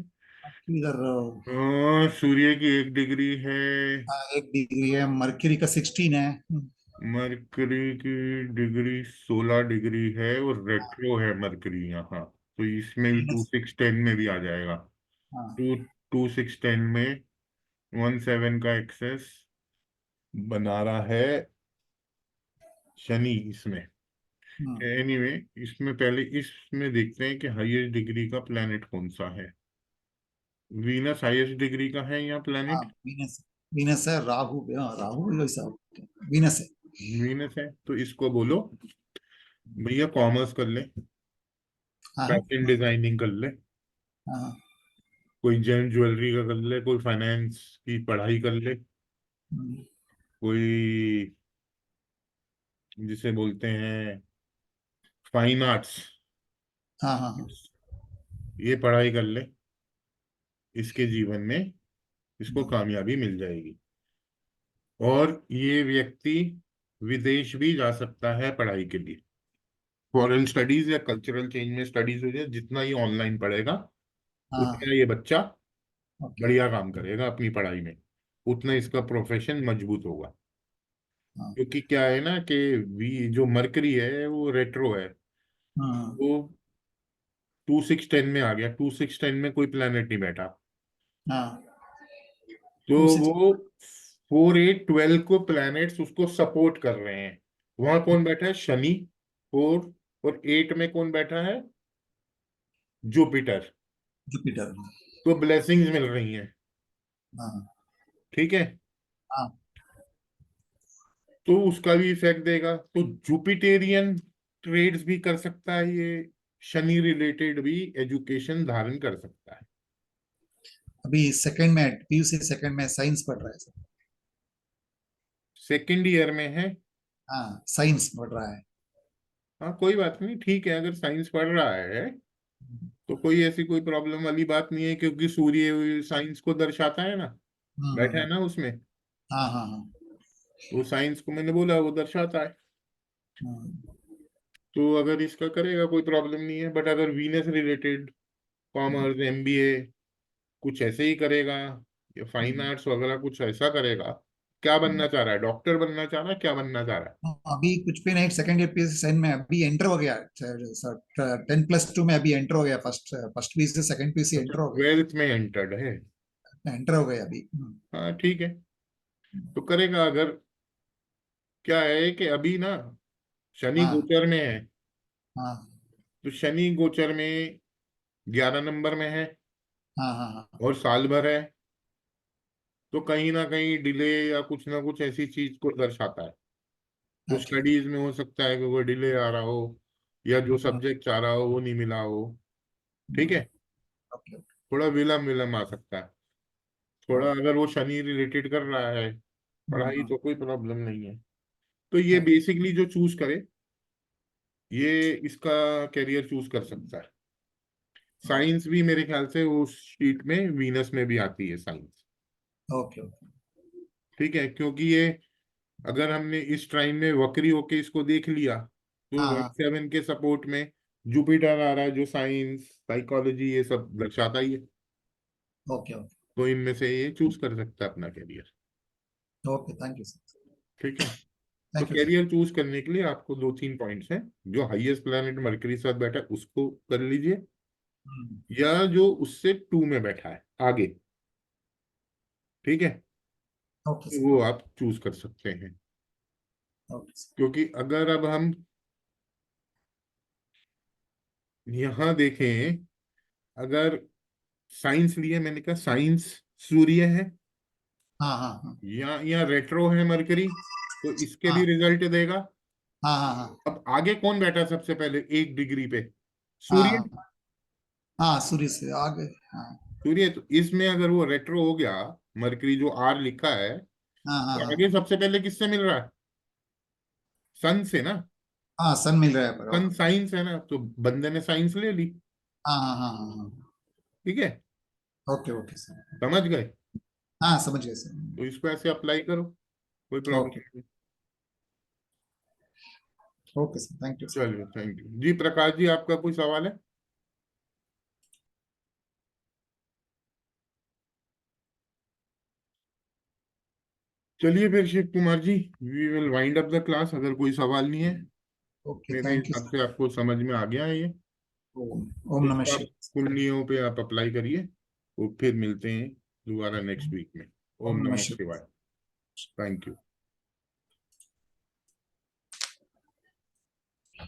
इधर सूर्य की 1 डिग्री है, 1 डिग्री है, मरकरी का 16 है। मरकरी की डिग्री 16 डिग्री है, और रेट्रो है मरकरी यहाँ, तो इसमें भी टू वीनस। सिक्स टेन में भी आ जाएगा। हाँ। टू टू सिक्स टेन में 17 का एक्सेस बना रहा है शनि इसमें। हम्म, एनीवे, इसमें पहले इसमें देखते हैं कि हाईएस्ट डिग्री का प्लेनेट कौन सा है। वीनस हाईएस्ट डिग्री का है यहाँ हाँ, प्लेनेट। वीनस। वीनस है, राहु भी, हाँ, राहु भी वैसा। वीनस है। वीनस है, तो इसको बोलो भैया कॉमर्स कर ले, हाँ। फैशन हाँ। डिजाइनिंग कर ले, हाँ। कोई जेम ज्वेलरी का कर ले, कोई फाइनेंस की पढ़ाई कर ले, हम्म, कोई जिसे बोलते हैं फाइन आर्ट्स, हाँ। हाँ। हाँ। ये पढ़ाई कर ले, इसके जीवन में इसको कामयाबी मिल जाएगी। और ये व्यक्ति विदेश भी जा सकता है पढ़ाई के लिए, फॉरेन स्टडीज या कल्चरल चेंज में स्टडीज हो जाए, जितना ये ऑनलाइन पढ़ेगा हाँ। उतना ये बच्चा ओके। बढ़िया काम करेगा अपनी पढ़ाई में, उतना इसका प्रोफेशन मजबूत होगा। हाँ। क्योंकि क्या है ना कि जो मरकरी है वो रेट्रो है, हाँ। वो 2610 में आ गया, 2610 में कोई प्लेनेट नहीं बैठा, हाँ। तो 26। वो 4812 को प्लैनेट्स उसको सपोर्ट कर रहे हैं। वहां कौन बैठा है? शनि। 4 और 8 में कौन बैठा है? जुपिटर। जुपिटर। तो ब्लेसिंग्स मिल रही हैं। हाँ। ठीक है, हाँ। तो उसका भी इफेक्ट देगा, तो जुपिटेरियन ट्रेड्स भी कर सकता है ये, शनि रिलेटेड भी एजुकेशन धारण कर सकता है। अभी सेकंड में, पीयूसी सेकंड में साइंस पढ़ रहा है सर। सेकेंड ईयर में है। हाँ, साइंस पढ़ रहा है। हाँ, कोई बात नहीं, ठीक है, अगर साइंस पढ़ रहा है तो कोई ऐसी कोई प्रॉब्लम वाली बात नहीं है, क्योंकि सूर्य साइंस को दर्शाता है ना, बैठा है हम्म। ना उसमें, हाँ। हाँ। हाँ। तो साइंस को मैंने बोला वो दर्शाता है। हम्म, तो अगर इसका करेगा कोई प्रॉब्लम नहीं है, बट अगर वीनस रिलेटेड कॉमर्स एमबीए कुछ ऐसे ही करेगा, या फाइन हम्म। आर्ट्स वगैरह कुछ ऐसा करेगा, क्या बनना चाह रहा है? डॉक्टर बनना चाह रहा है, क्या बनना चाह रहा है? अभी कुछ भी नहीं, सेकंड ईयर पीयूसी साइंस में अभी एंटर हो गया सर। 10+2 में अभी एंटर हो गया, फर्स्ट फर्स्ट पीयूसी से सेकंड पीयूसी अच्छा, एंटर हो गया। 12th में एंटर्ड है। एंटर हो गया अभी। हाँ ठीक है, तो करेगा। अगर क्या है कि अभी ना शनि हाँ। गोचर में है, हाँ। तो शनि गोचर में 11 नंबर में है, हाँ। हाँ। हाँ। और साल भर है, तो कहीं ना कहीं डिले या कुछ ना कुछ ऐसी चीज को दर्शाता है। तो अच्छा। स्टडीज में हो सकता है कि कोई डिले आ रहा हो, या जो हाँ। सब्जेक्ट चाह रहा हो वो नहीं मिला हो। ठीक है, ओके। थोड़ा विलम्ब विलम्ब आ सकता है। थोड़ा ओके। अगर वो शनि रिलेटेड कर रहा है पढ़ाई, हाँ। तो कोई प्रॉब्लम नहीं है। तो ये ओके। बेसिकली जो चूज करे, ये इसका करियर चूज कर सकता है। साइंस भी मेरे ख्याल से उस शीट में वीनस में भी आती है साइंस। ओके। ओके। ठीक है, क्योंकि ये अगर हमने इस टाइम में वक्री होके इसको देख लिया, तो हाँ। हाँ। 17 के सपोर्ट में जुपिटर आ रहा है, जो साइंस साइकोलॉजी ये सब दर्शाता ही है। ओके। ओके। तो इनमें से ये चूज कर सकता है अपना career. Okay, thank you sir. ठीक है, तो thank you sir. Career choose करने के लिए आपको 2-3 पॉइंट्स हैं। जो हाईएस्ट प्लैनेट मरकरी साथ बैठा है उसको कर लीजिए, या जो उससे 2 में बैठा है आगे, ठीक है, ओके तो सर। वो आप चूज कर सकते हैं। Okay sir. क्योंकि अगर अब हम यहाँ देखें, अगर साइंस लिए, मैंने कहा साइंस सूर्य है, हाँ। हाँ। हाँ। या रेट्रो है मरकरी, तो इसके भी हाँ। रिजल्ट देगा। हाँ। हाँ। हाँ। अब आगे कौन बैठा सबसे पहले 1 डिग्री पे? सूर्य। हाँ। हाँ, सूर्य से आगे। हाँ। सूर्य, तो इसमें अगर वो रेट्रो हो गया मरकरी जो आर लिखा है, हाँ हाँ तो हाँ आगे सबसे पहले किससे मिल रहा है? सन से ना। हाँ, सन मिल रहा है पर। सन साइंस है ना, तो बंदे ने साइंस ले ली। हाँ हाँ हाँ हाँ हाँ। ठीक है, ओके ओके सर। समझ गए? हाँ समझ गए सर। तो इसको ऐसे अप्लाई करो, कोई प्रॉब्लम ओके नहीं। Okay sir, thank you sir. चलिए, थैंक यू जी। प्रकाश जी, आपका कोई सवाल है? चलिए फिर Shiv Kumar ji, we will wind up the class. अगर कोई सवाल नहीं है, ओके, मेरे थैंक यू हिसाब सर। से आपको समझ में आ गया है ये। ओम तो ओम नमः इसको आप शिवाय। कुंडलियों पे आप अप्लाई करिए, वो फिर मिलते हैं दोबारा नेक्स्ट वीक में। ओम ओम नमः नमः शिवाय। शिवाय। Thank you.